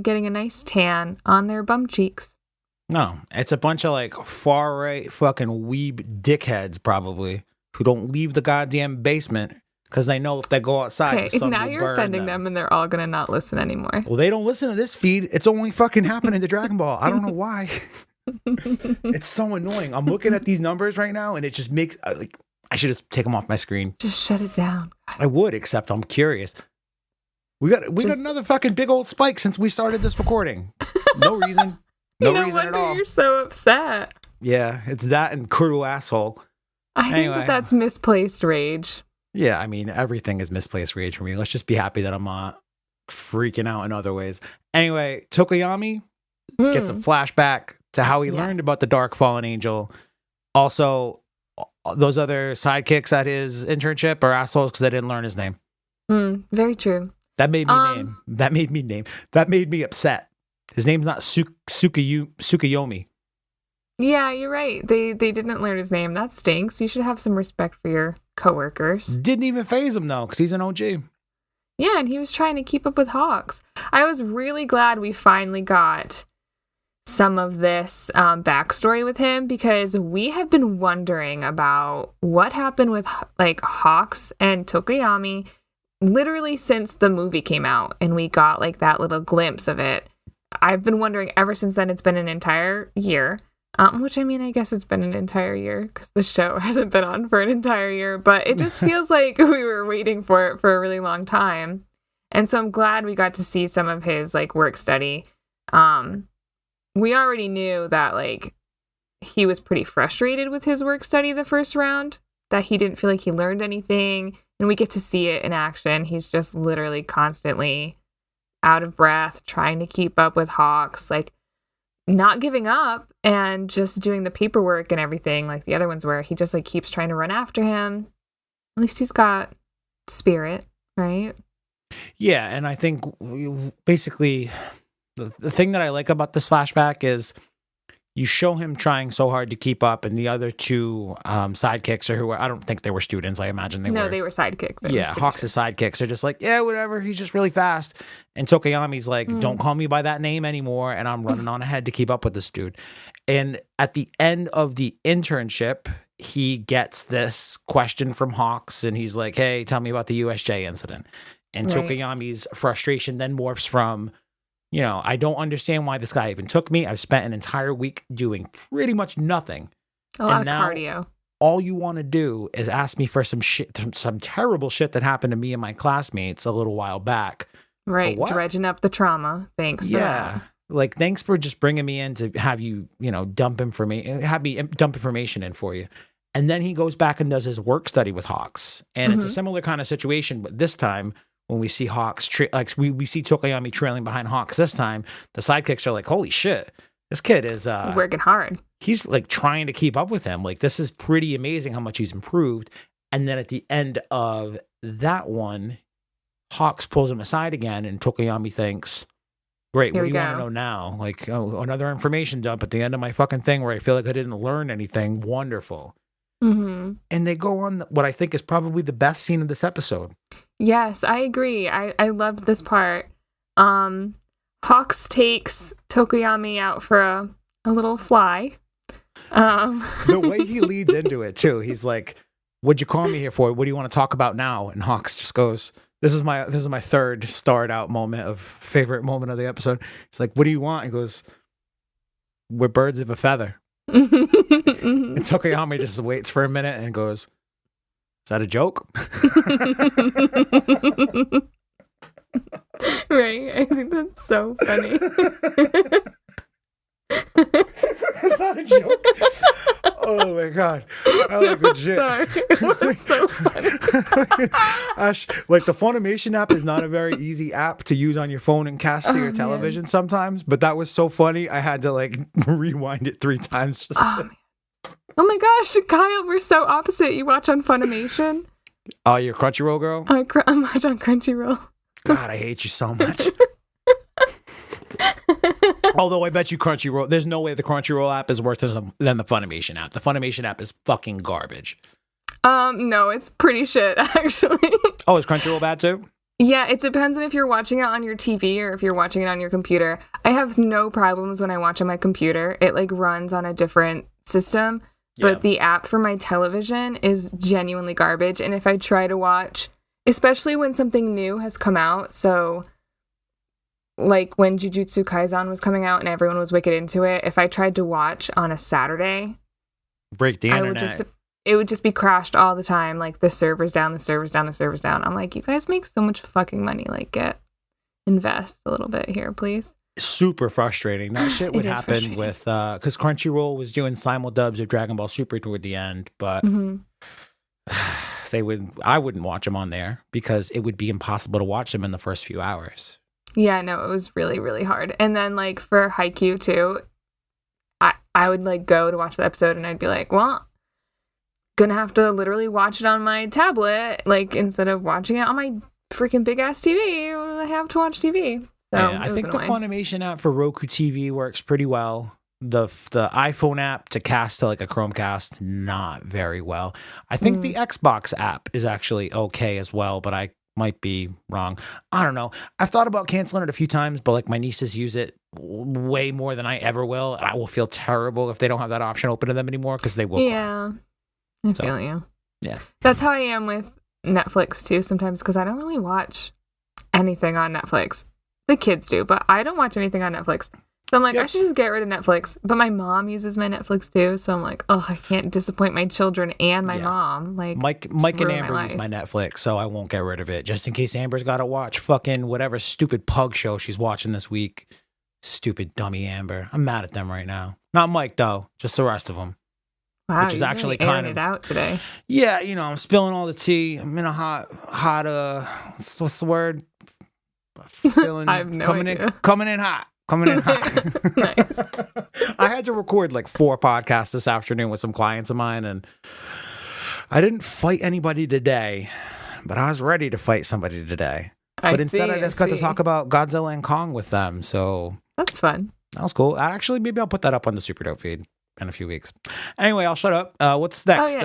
getting a nice tan on their bum cheeks. No, it's a bunch of like far right fucking weeb dickheads probably who don't leave the goddamn basement because they know if they go outside, the Okay, sun now will you're burn offending them and they're all going to not listen anymore. Well, they don't listen to this feed. It's only fucking happening to Dragon Ball. I don't know why. It's so annoying. I'm looking at these numbers right now and it just makes like I should just take them off my screen. Just shut it down. I would, except I'm curious. We got another fucking big old spike since we started this recording. No reason. No No reason at wonder all. you're so upset. Yeah, it's that and Kuru asshole. I think Anyway. that's misplaced rage. Yeah, I mean, everything is misplaced rage for me. Let's just be happy that I'm not freaking out in other ways. Anyway, Tokoyami gets a flashback to how he learned about the Dark Fallen Angel. Also, those other sidekicks at his internship are assholes because I didn't learn his name. Very true. That made me That made me upset. His name's not Tsukuyomi. Yeah, you're right. They didn't learn his name. That stinks. You should have some respect for your coworkers. Didn't even phase him though, because he's an OG. Yeah, and he was trying to keep up with Hawks. I was really glad we finally got some of this backstory with him because we have been wondering about what happened with like Hawks and Tokoyami literally since the movie came out and we got like that little glimpse of it. I've been wondering ever since then. It's been an entire year. Which I mean, I guess it's been an entire year because the show hasn't been on for an entire year, but it just feels like we were waiting for it for a really long time. And so I'm glad we got to see some of his like work study. We already knew that like he was pretty frustrated with his work study the first round, that he didn't feel like he learned anything. And we get to see it in action. He's just literally constantly out of breath, trying to keep up with Hawks, like not giving up and just doing the paperwork and everything like the other ones were. He just like keeps trying to run after him. At least he's got spirit, right? Yeah, and I think basically the thing that I like about this flashback is you show him trying so hard to keep up, and the other two sidekicks are who I don't think they were students. I imagine they were. No, they were sidekicks. Yeah, Hawks' sidekicks are just like, yeah, whatever. He's just really fast. And Tokoyami's like, don't call me by that name anymore. And I'm running on ahead to keep up with this dude. And at the end of the internship, he gets this question from Hawks, and he's like, hey, tell me about the USJ incident. And Right. Tokoyami's frustration then morphs from, you know, I don't understand why this guy even took me. I've spent an entire week doing pretty much nothing. A lot And of now- cardio. All you want to do is ask me for some shit, some terrible shit that happened to me and my classmates a little while back. Right. what? Dredging up the trauma. Thanks for Yeah. that. Like, thanks for just bringing me in to have you, dump information in for you. And then he goes back and does his work study with Hawks. And it's a similar kind of situation, but this time when we see Hawks, we see Tokoyami trailing behind Hawks this time, the sidekicks are like, holy shit, this kid is, Working hard. he's like trying to keep up with him. Like, this is pretty amazing how much he's improved. And then at the end of that one, Hawks pulls him aside again, and Tokoyami thinks, great, Here what do we you want to go. know now? Like, oh, another information dump at the end of my fucking thing where I feel like I didn't learn anything. Wonderful. Mm-hmm. And they go on what I think is probably the best scene of this episode. Yes, I agree. I loved this part. Hawks takes Tokoyami out for a little fly. The way he leads into it too, he's like, what'd you call me here for? What do you want to talk about now? And Hawks just goes, this is my third starred out moment of favorite moment of the episode. It's like, what do you want? He goes, we're birds of a feather. Mhm. And Tokoyami just waits for a minute and goes, is that a joke? Right? I think that's so funny. That's not a joke. Oh my god, I like legit. Sorry. It was so funny. Ash, like the Funimation app is not a very easy app to use on your phone and cast to your television sometimes, but that was so funny I had to like rewind it 3 times just Oh my gosh, Kyle, we're so opposite. You watch on Funimation? Oh, you're a Crunchyroll girl? I watch on Crunchyroll. God, I hate you so much. Although I bet you Crunchyroll, there's no way the Crunchyroll app is worse than the Funimation app. The Funimation app is fucking garbage. No, it's pretty shit, actually. Oh, is Crunchyroll bad too? Yeah, it depends on if you're watching it on your TV or if you're watching it on your computer. I have no problems when I watch on my computer. It like runs on a different system, but the app for my television is genuinely garbage. And if I try to watch, especially when something new has come out, so like when Jujutsu Kaisen was coming out and everyone was wicked into it, if I tried to watch on a Saturday, break the internet. It would just be crashed all the time. Like the server's down, the server's down, the server's down. I'm like, you guys make so much fucking money. Like invest a little bit here, please. Super frustrating. That shit would happen with, because Crunchyroll was doing simuldubs of Dragon Ball Super toward the end, but I wouldn't watch them on there because it would be impossible to watch them in the first few hours. Yeah, no, it was really, really hard. And then like for Haikyuu too, I would like go to watch the episode and I'd be like, well, gonna have to literally watch it on my tablet, like instead of watching it on my freaking big ass TV. I have to watch TV. So yeah, I think the Funimation app for Roku TV works pretty well. The iPhone app to cast to like a Chromecast, not very well. I think the Xbox app is actually okay as well, but I might be wrong. I don't know. I've thought about canceling it a few times, but like my nieces use it way more than I ever will. And I will feel terrible if they don't have that option open to them anymore because they will. Yeah. I feel you. Yeah. That's how I am with Netflix too sometimes because I don't really watch anything on Netflix. The kids do, but I don't watch anything on Netflix. So I'm like, I should just get rid of Netflix. But my mom uses my Netflix too. So I'm like, oh, I can't disappoint my children and my mom. Like Mike and Amber use my Netflix, so I won't get rid of it. Just in case Amber's got to watch fucking whatever stupid pug show she's watching this week. Stupid dummy Amber. I'm mad at them right now. Not Mike though, just the rest of them. Wow, which is actually really kind of it out today. Yeah, you know, I'm spilling all the tea. I'm in a hot what's the word? Feeling I have no idea. Coming in hot. Nice. I had to record like 4 podcasts this afternoon with some clients of mine, and I didn't fight anybody today, but I was ready to fight somebody today. But instead, I just got to talk about Godzilla and Kong with them, so that's fun. That was cool. Actually, maybe I'll put that up on the Super Dope feed in a few weeks. Anyway, I'll shut up. What's next?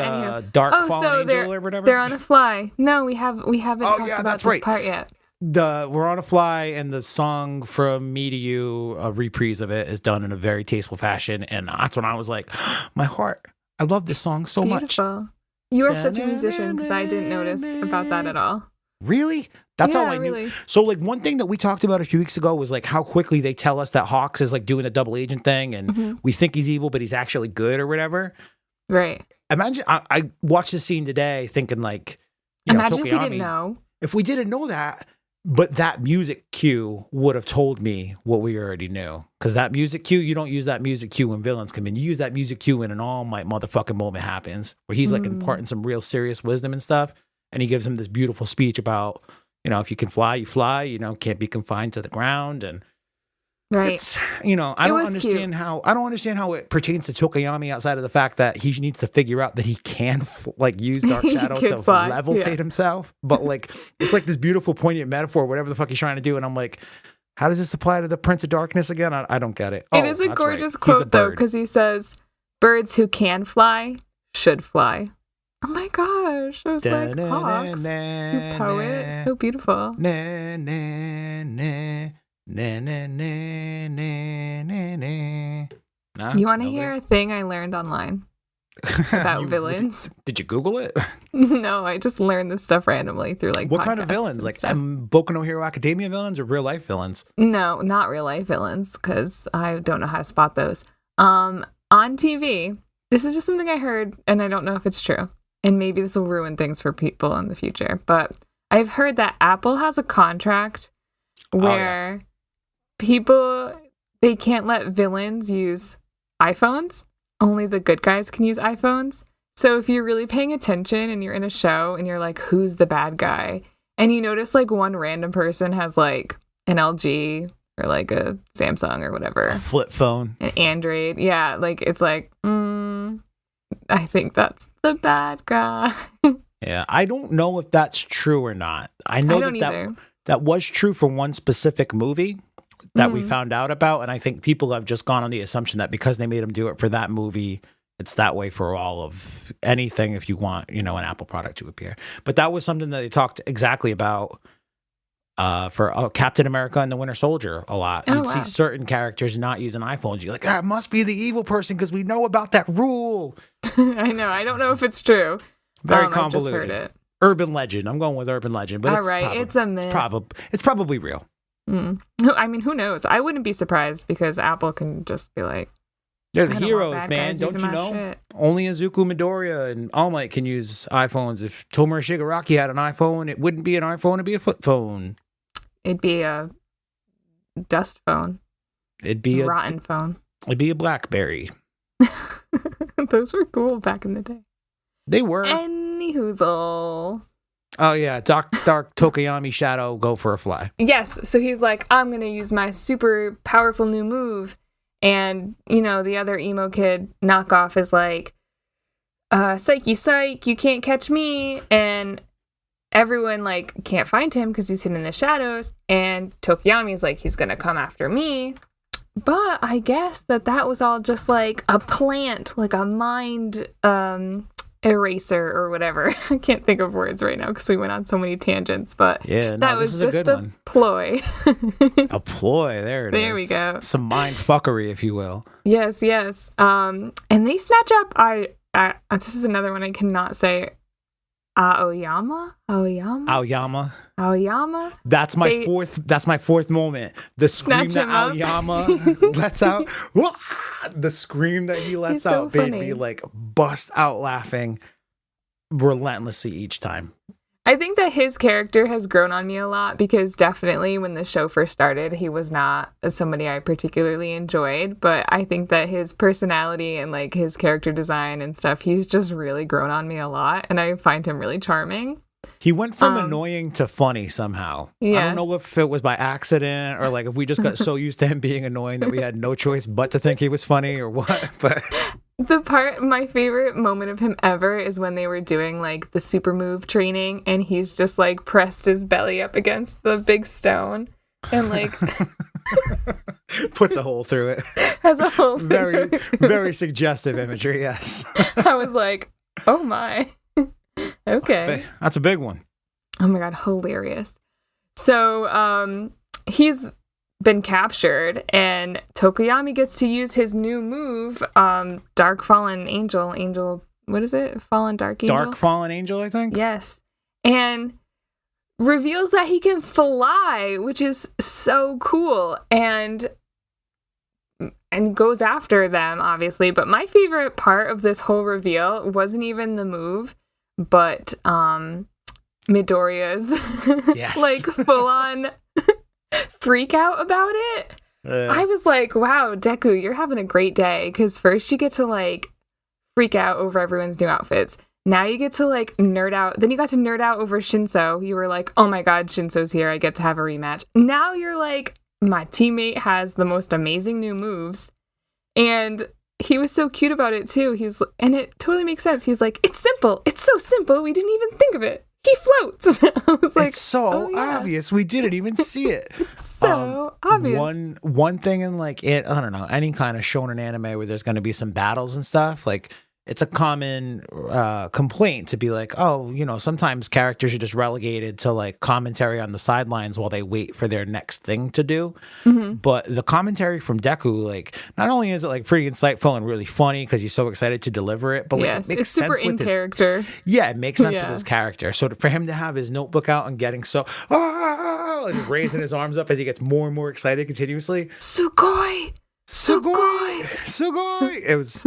Dark Fallen Angel or whatever? They're on a fly. No, we haven't talked about this part yet. We're on a fly, and the song from Me to You, a reprise of it, is done in a very tasteful fashion, and that's when I was like, my heart, I love this song so much. You are such a musician because I didn't notice about that at all. Really? That's how I knew. So like one thing that we talked about a few weeks ago was like how quickly they tell us that Hawks is like doing the double agent thing, and we think he's evil, but he's actually good or whatever. Right. Imagine I watched this scene today thinking like, imagine if we didn't know. If we didn't know that, but that music cue would have told me what we already knew. Because that music cue, you don't use that music cue when villains come in. You use that music cue when an All Might motherfucking moment happens, where he's like imparting some real serious wisdom and stuff. And he gives him this beautiful speech about, if you can fly, you fly, can't be confined to the ground. And it's, I don't understand how it pertains to Tokoyami outside of the fact that he needs to figure out that he can use Dark Shadow to levitate himself. But like, it's like this beautiful poignant metaphor, whatever the fuck he's trying to do. And I'm like, how does this apply to the Prince of Darkness again? I don't get it. It is a gorgeous quote though, because he says, birds who can fly should fly. Oh my gosh. I was like, Hawks, you poet. So beautiful. You want to hear a thing I learned online about villains? Did you Google it? No, I just learned this stuff randomly through what kind of villains? Like Boku no Hero Academia villains or real life villains? No, not real life villains because I don't know how to spot those. On TV, this is just something I heard and I don't know if it's true. And maybe this will ruin things for people in the future. But I've heard that Apple has a contract where people, they can't let villains use iPhones. Only the good guys can use iPhones. So if you're really paying attention and you're in a show and you're like, who's the bad guy? And you notice like one random person has like an LG or like a Samsung or whatever. A flip phone. An Android. Yeah, like it's like, I think that's the bad guy. Yeah, I don't know if that's true or not. I know that was true for one specific movie that we found out about, and I think people have just gone on the assumption that because they made him do it for that movie, it's that way for all of anything if you want, an Apple product to appear. But that was something that they talked exactly about for Captain America and the Winter Soldier a lot. You'd see certain characters not using iPhones. You're like, that must be the evil person because we know about that rule. I know. I don't know if it's true. Very convoluted. I just heard it. Urban legend. I'm going with urban legend, but it's a myth. It's probably real. I mean, who knows? I wouldn't be surprised because Apple can just be like, they're the heroes, man. Don't you know? Shit. Only Izuku Midoriya and All Might can use iPhones. If Tomura Shigaraki had an iPhone, it wouldn't be an iPhone, it'd be a flip phone. It'd be a dust phone. It'd be a rotten phone. It'd be a BlackBerry. Those were cool back in the day. They were. Any hoozle. Oh, yeah. Dark Tokuyami Shadow, go for a fly. Yes. So he's like, I'm going to use my super powerful new move. And, the other emo kid knockoff is like, psyche, psych, you can't catch me. And everyone, like, can't find him because he's hidden in the shadows. And Tokuyami's like, he's going to come after me. But I guess that was all just like a plant, like a mind eraser or whatever. I can't think of words right now because we went on so many tangents, but that was just a ploy. A ploy, there it is. There we go. Some mind fuckery, if you will. Yes. And they snatch up, this is another one I cannot say, Aoyama. That's my fourth moment. The scream that Aoyama lets out. The scream that he lets out made me like bust out laughing relentlessly each time. I think that his character has grown on me a lot because definitely when the show first started, he was not somebody I particularly enjoyed. But I think that his personality and like his character design and stuff, he's just really grown on me a lot. And I find him really charming. He went from annoying to funny somehow. Yes. I don't know if it was by accident or like if we just got so used to him being annoying that we had no choice but to think he was funny or what. But my favorite moment of him ever is when they were doing like the super move training and he's just like pressed his belly up against the big stone and like puts a hole through it. Has a hole through very, it. very suggestive imagery, yes. I was like, oh my. Okay. That's a big one. Oh my God, hilarious. So he's been captured and Tokuyami gets to use his new move, Dark Fallen Angel, what is it? Fallen Dark Angel? Dark Fallen Angel, I think? Yes. And reveals that he can fly, which is so cool. And goes after them, obviously. But my favorite part of this whole reveal wasn't even the move, but Midoriya's like full on freak out about it. I was like, wow, Deku, you're having a great day because first you get to like freak out over everyone's new outfits. Now you get to like nerd out. Then you got to nerd out over Shinso. You were like, oh my God, Shinso's here. I get to have a rematch. Now you're like, my teammate has the most amazing new moves. And he was so cute about it too. And it totally makes sense. He's like, it's simple. It's so simple. We didn't even think of it. He floats. I was like, it's so obvious. We didn't even see it. It's so obvious. One thing in like I don't know, any kind of shonen anime where there's going to be some battles and stuff, like it's a common complaint to be like, oh, sometimes characters are just relegated to like commentary on the sidelines while they wait for their next thing to do. Mm-hmm. But the commentary from Deku, like, not only is it like pretty insightful and really funny because he's so excited to deliver it, but like it makes sense with his character. Yeah, it makes sense with his character. So for him to have his notebook out and getting so and raising his arms up as he gets more and more excited continuously. Sugoi. It was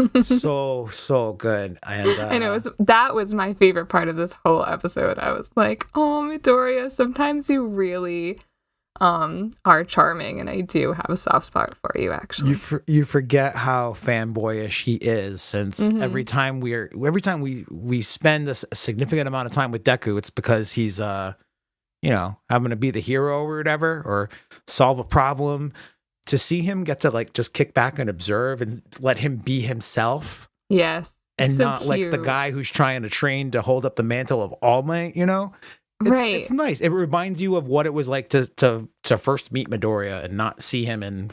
so good. And I know that was my favorite part of this whole episode. I was like, oh, Midoriya, sometimes you really are charming, and I do have a soft spot for you, actually. You forget how fanboyish he is, since every time we spend a significant amount of time with Deku, it's because he's having to be the hero or whatever, or solve a problem. To see him get to like just kick back and observe and let him be himself. Yes. And so not cute. like the guy who's trying to train to hold up the mantle of All Might, Right. It's nice. It reminds you of what it was like to first meet Midoriya and not see him in,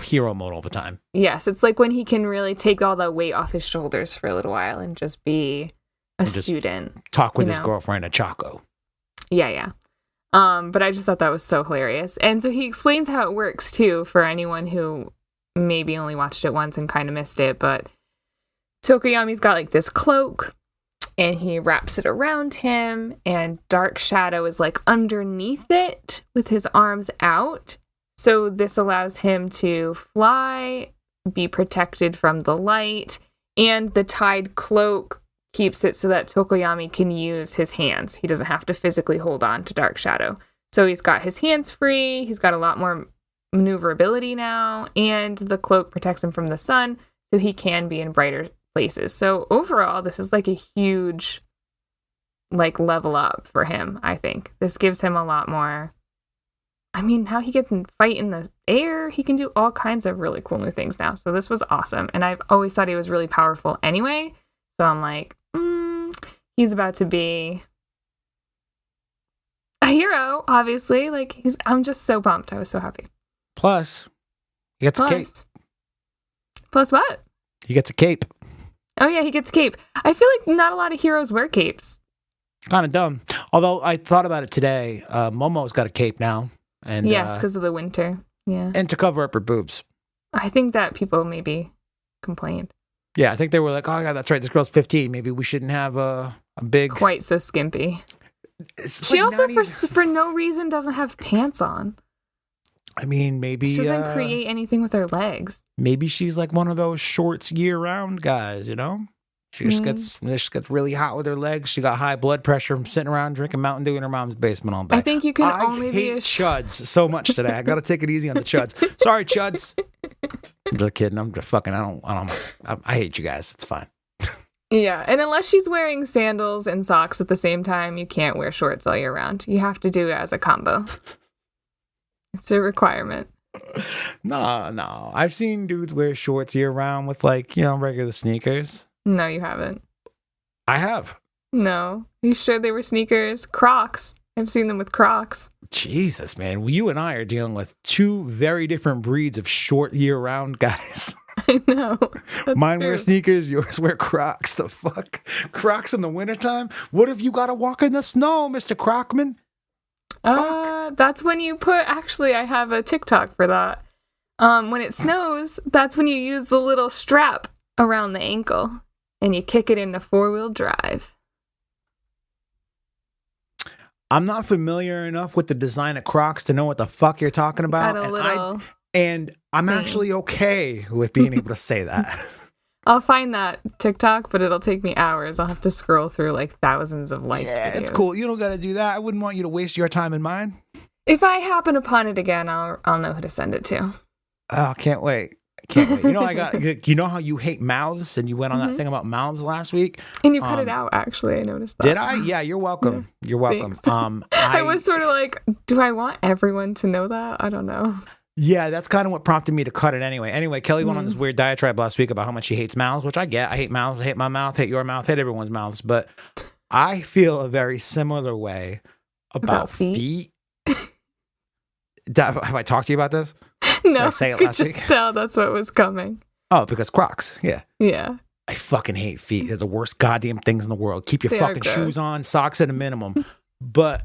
hero mode all the time. Yes, it's like when he can really take all the weight off his shoulders for a little while and just be a student. Talk with his girlfriend at Chaco. Yeah. But I just thought that was so hilarious. And so he explains how it works too, for anyone who maybe only watched it once and kind of missed it. But Tokoyami's got like this cloak, and he wraps it around him, and Dark Shadow is like underneath it with his arms out. So this allows him to fly, be protected from the light, and the tied cloak keeps it so that Tokoyami can use his hands. He doesn't have to physically hold on to Dark Shadow. So he's got his hands free, he's got a lot more maneuverability now, and the cloak protects him from the sun, so he can be in brighter places. So overall, this is like a huge like level up for him, I think. This gives him a lot more. I mean, how he can fight in the air, he can do all kinds of really cool new things now. So this was awesome. And I've always thought he was really powerful anyway. So I'm like, he's about to be a hero, obviously. Like I'm just so pumped. I was so happy. Plus, he gets a cape. Plus what? He gets a cape. Oh yeah, he gets a cape. I feel like not a lot of heroes wear capes. Kind of dumb. Although I thought about it today. Momo's got a cape now. And yes, because of the winter. Yeah. And to cover up her boobs. I think that people maybe complained. Yeah, I think they were like, oh yeah, that's right. This girl's 15. Maybe we shouldn't have a big... Quite so skimpy. She like also, for no reason, doesn't have pants on. I mean, maybe... She doesn't create anything with her legs. Maybe she's like one of those shorts year-round guys, She just gets really hot with her legs. She got high blood pressure from sitting around drinking Mountain Dew in her mom's basement all day. I think you can only be a chuds so much today. I got to take it easy on the chuds. Sorry, chuds. I'm just kidding. I'm just fucking. I hate you guys. It's fine. Yeah, and unless she's wearing sandals and socks at the same time, you can't wear shorts all year round. You have to do it as a combo. It's a requirement. No. I've seen dudes wear shorts year round with regular sneakers. No, you haven't. I have. No. You sure they were sneakers? Crocs. I've seen them with Crocs. Jesus, man. Well, you and I are dealing with two very different breeds of short year-round guys. I know. Mine wear sneakers, yours wear Crocs. The fuck? Crocs in the wintertime? What if you got to walk in the snow, Mr. Crocman? That's when you actually, I have a TikTok for that. When it snows, that's when you use the little strap around the ankle. And you kick it into 4-wheel drive. I'm not familiar enough with the design of Crocs to know what the fuck you're talking about. And I'm actually okay with being able to say that. I'll find that TikTok, but it'll take me hours. I'll have to scroll through like thousands of videos. It's cool. You don't got to do that. I wouldn't want you to waste your time and mine. If I happen upon it again, I'll know who to send it to. Oh, can't wait. Can't wait. You know how you hate mouths, and you went on that thing about mouths last week, and you cut it out. Actually, I noticed that. Did I? Yeah, you're welcome. Yeah, you're welcome. I was sort of like, do I want everyone to know that? I don't know. Yeah, that's kind of what prompted me to cut it anyway. Anyway, Kelly went on this weird diatribe last week about how much she hates mouths, which I get. I hate mouths. I hate my mouth. Hate your mouth. Hate everyone's mouths. But I feel a very similar way about feet. Have I talked to you about this? No, did I say it last week? Tell that's what was coming. Oh, because Crocs. Yeah. Yeah. I fucking hate feet. They're the worst goddamn things in the world. Keep your fucking shoes on, socks at a minimum. But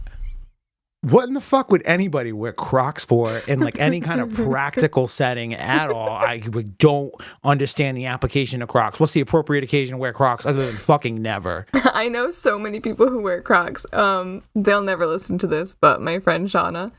what in the fuck would anybody wear Crocs for in like any kind of practical setting at all? I don't understand the application of Crocs. What's the appropriate occasion to wear Crocs other than fucking never? I know so many people who wear Crocs. They'll never listen to this, but my friend Shauna,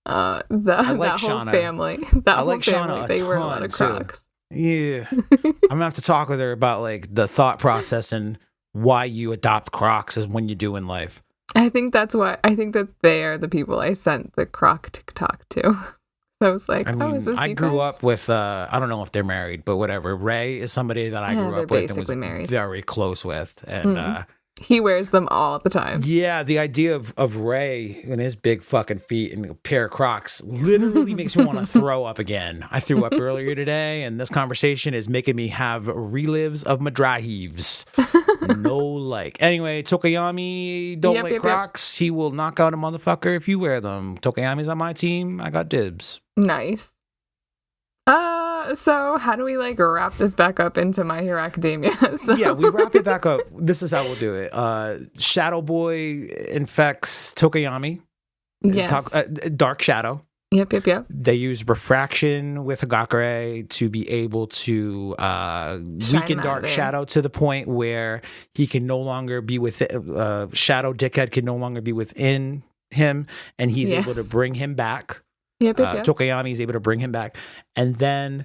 that whole family, they wear a lot of Crocs. Yeah. I'm gonna have to talk with her about like the thought process and why you adopt Crocs as when you do in life. I think that they are the people I sent the croc TikTok to. So I was like, I mean, is this I you grew guys? up with, I don't know if they're married, but whatever. Ray is somebody that I Yeah, grew they're up with and was basically married. very close with. And He wears them all the time. yeah, the idea of Ray and his big fucking feet and a pair of Crocs literally makes me want to throw up again. I threw up earlier today, and this conversation is making me have relives of my dry heaves. No like. Anyway, Tokayami don't like Yep. Crocs. He will knock out a motherfucker if you wear them. Tokayami's on my team. I got dibs. Nice. So how do we like wrap this back up into My Hero Academia? So... Yeah, we wrap it back up. This is how we'll do it. Shadow Boy infects Tokayami. Yes. Dark Shadow. Yep. They use refraction with Hagakure to be able to weaken him out Dark of there. Shadow to the point where he can no longer be Shadow Dickhead can no longer be within him, and he's able to bring him back. Yep. Tokayami is able to bring him back. And then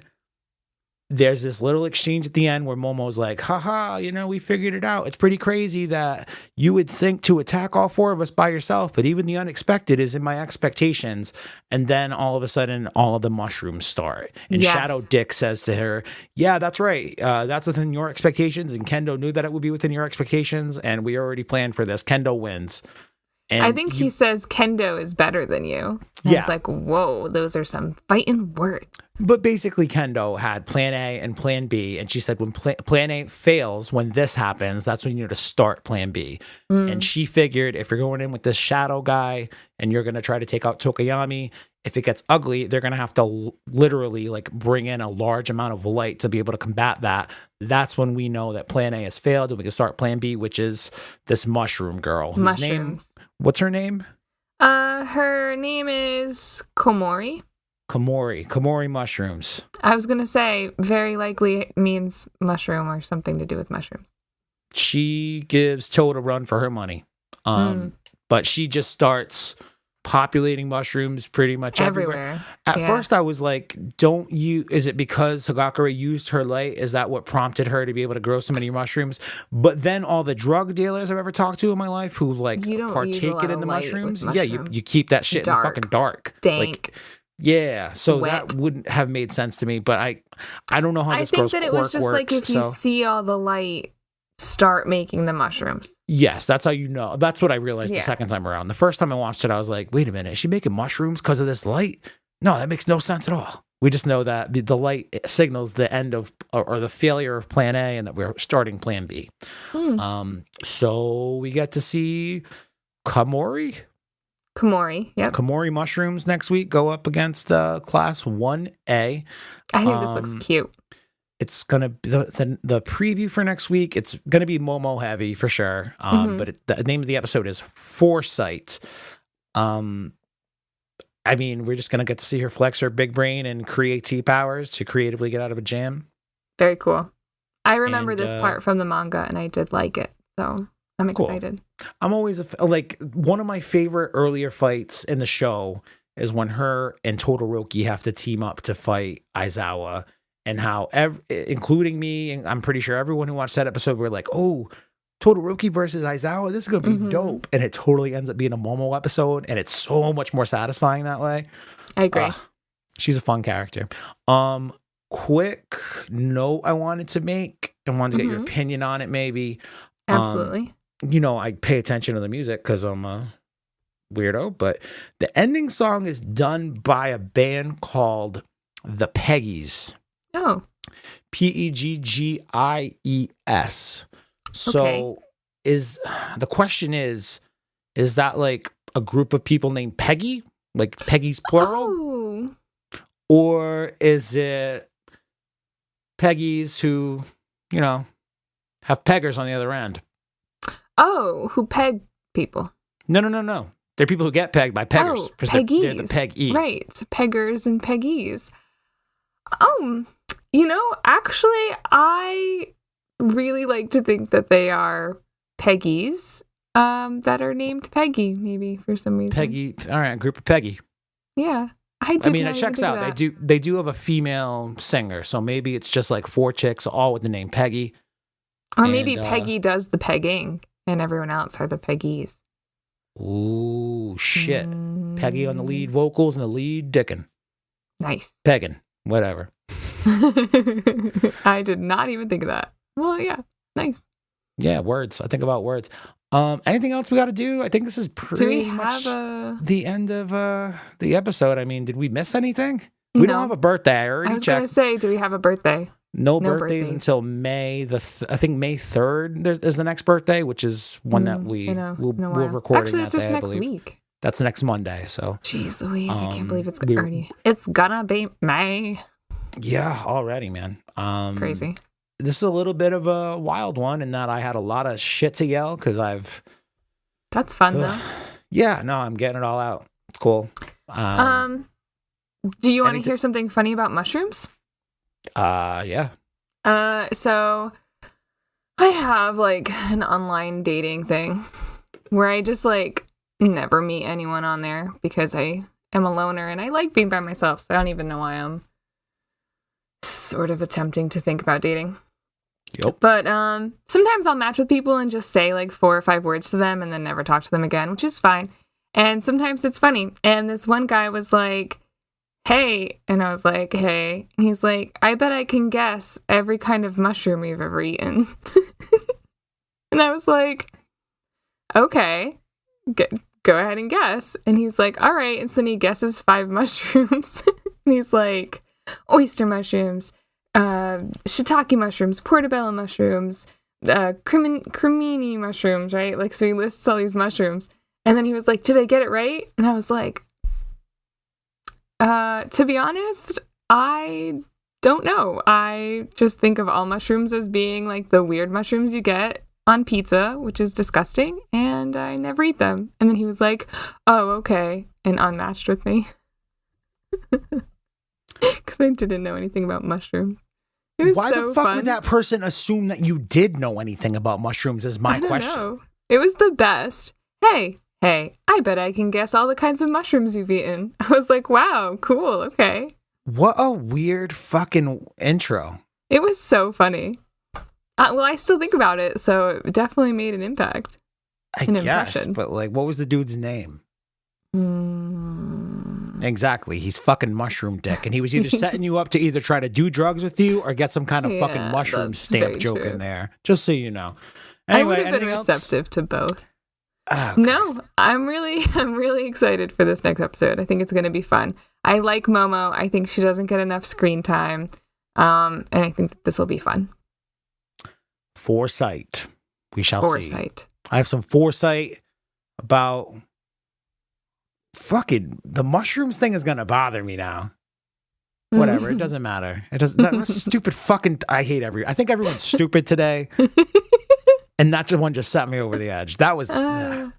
there's this little exchange at the end where Momo's like, haha, we figured it out. It's pretty crazy that you would think to attack all four of us by yourself, but even the unexpected is in my expectations. And then all of a sudden, all of the mushrooms start. And Shadow Dick says to her, yeah, that's right. That's within your expectations. And Kendo knew that it would be within your expectations. And we already planned for this. Kendo wins. And I think he says Kendo is better than you. And I was like, whoa, those are some fighting words. But basically, Kendo had plan A and plan B. And she said when plan A fails, when this happens, that's when you need to start plan B. And she figured if you're going in with this shadow guy and you're going to try to take out Tokayami, if it gets ugly, they're going to have to literally like bring in a large amount of light to be able to combat that. That's when we know that plan A has failed and we can start plan B, which is this mushroom girl. Whose name? What's her name? Her name is Komori. Komori mushrooms. I was going to say very likely means mushroom or something to do with mushrooms. She gives Toad a run for her money. But she just starts populating mushrooms pretty much everywhere. At first I was like, is it because Hagakure used her light? Is that what prompted her to be able to grow so many mushrooms? But then all the drug dealers I've ever talked to in my life who like partake in the mushrooms. Yeah, you keep that shit in the fucking dark. Dank. Like, yeah, so that wouldn't have made sense to me, but I don't know how this girl's quirk works. I think that it was just like if you see all the light, start making the mushrooms. Yes, that's how you know. That's what I realized the second time around. The first time I watched it, I was like, wait a minute, is she making mushrooms because of this light? No, that makes no sense at all. We just know that the light signals the end of or the failure of plan A and that we're starting plan B. So we get to see Komori, yep. Komori mushrooms next week go up against class 1A. I think this looks cute. It's gonna be the preview for next week. It's gonna be Momo heavy for sure. But the name of the episode is Foresight. I mean, we're just gonna get to see her flex her big brain and create T powers to creatively get out of a jam. Very cool. I remember this part from the manga, and I did like it, so I'm excited. I'm always like one of my favorite earlier fights in the show is when her and Todoroki have to team up to fight Aizawa. And how, including me, and I'm pretty sure everyone who watched that episode were like, oh, Todoroki versus Aizawa, this is going to be dope. And it totally ends up being a Momo episode, and it's so much more satisfying that way. I agree. She's a fun character. Quick note I wanted to make and wanted to get your opinion on it, maybe. Absolutely. I pay attention to the music because I'm a weirdo, but the ending song is done by a band called The Peggies. Oh. Peggies. So the question is that like a group of people named Peggy? Like Peggy's plural? Oh. Or is it Peggies who, have peggers on the other end? Oh, who peg people. No. They're people who get pegged by peggers. Oh, peggies. They're the peggies. Right. Peggers and peggies. Actually, I really like to think that they are Peggies that are named Peggy, maybe for some reason. Peggy. All right, a group of Peggy. Yeah. It checks out. They do have a female singer, so maybe it's just like 4 chicks all with the name Peggy. Or maybe Peggy does the pegging and everyone else are the Peggies. Ooh, shit. Peggy on the lead vocals and the lead dickin'. Nice. Pegging. Whatever. I did not even think of that. Well, yeah. Nice. Yeah, words. I think about words. Anything else we got to do? I think this is pretty much the end of the episode. I mean, did we miss anything? We don't have a birthday. I already checked. I was going to say, do we have a birthday? No birthdays until May I think May 3rd is the next birthday, which is one that we'll record. Actually, it's just next week. That's next Monday. So, jeez Louise, I can't believe it's already. It's gonna be May. Yeah, already, man. Crazy. This is a little bit of a wild one in that I had a lot of shit to yell because That's fun though. Yeah, no, I'm getting it all out. It's cool. Do you want to hear something funny about mushrooms? Yeah. So I have like an online dating thing where I just like never meet anyone on there because I am a loner and I like being by myself. So I don't even know why I'm sort of attempting to think about dating. Yep. But sometimes I'll match with people and just say like 4 or 5 words to them and then never talk to them again, which is fine. And sometimes it's funny. And this one guy was like, hey, and I was like, hey. And he's like, I bet I can guess every kind of mushroom you've ever eaten. And I was like, okay, go ahead and guess. And he's like, all right. And so then he guesses 5 mushrooms. And he's like, oyster mushrooms, shiitake mushrooms, portobello mushrooms, cremini mushrooms, right? Like, so he lists all these mushrooms. And then he was like, did I get it right? And I was like, to be honest, I don't know. I just think of all mushrooms as being like the weird mushrooms you get on pizza, which is disgusting, and I never eat them. And then he was like, oh, okay, and unmatched with me. Because I didn't know anything about mushrooms. It was Why so the fuck fun. would that person assume that you did know anything about mushrooms is my question. Know. It was the best. Hey, I bet I can guess all the kinds of mushrooms you've eaten. I was like, wow, cool, okay. What a weird fucking intro. It was so funny. Well, I still think about it, so it definitely made an impact. I guess, impression. But like, what was the dude's name? Exactly. He's fucking mushroom dick. And he was either setting you up to either try to do drugs with you or get some kind of fucking mushroom stamp joke in there. Just so you know. Anyway, I would have been receptive to both. Oh, no, I'm really excited for this next episode. I think it's going to be fun. I like Momo. I think she doesn't get enough screen time. And I think that this will be fun. Foresight. We shall see. I have some foresight about fucking the mushrooms thing is going to bother me now. Whatever. It doesn't matter. It doesn't. That's stupid fucking. I think everyone's stupid today. And that one just set me over the edge. That was... Anyway.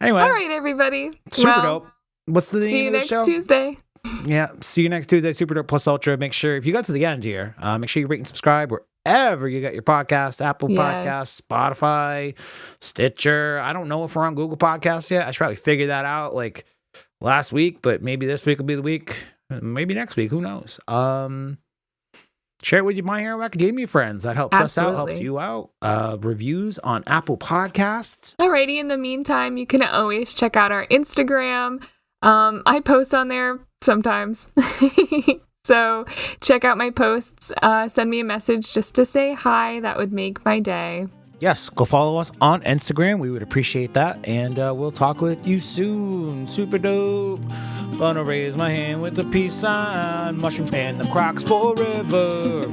All right, everybody. Super dope. What's the name of the show? See you next Tuesday. Yeah, see you next Tuesday. Super dope plus ultra. Make sure, if you got to the end here, make sure you rate and subscribe wherever you get your podcasts. Apple Podcasts, Spotify, Stitcher. I don't know if we're on Google Podcasts yet. I should probably figure that out like last week, but maybe this week will be the week. Maybe next week. Who knows? Share it with your My Hero Academia friends. That helps us out, helps you out. Reviews on Apple Podcasts. Alrighty, in the meantime, you can always check out our Instagram. I post on there sometimes. So check out my posts. Send me a message just to say hi. That would make my day. Yes, go follow us on Instagram. We would appreciate that. And we'll talk with you soon. Super dope. Gonna raise my hand with the peace sign. Mushrooms and the Crocs forever.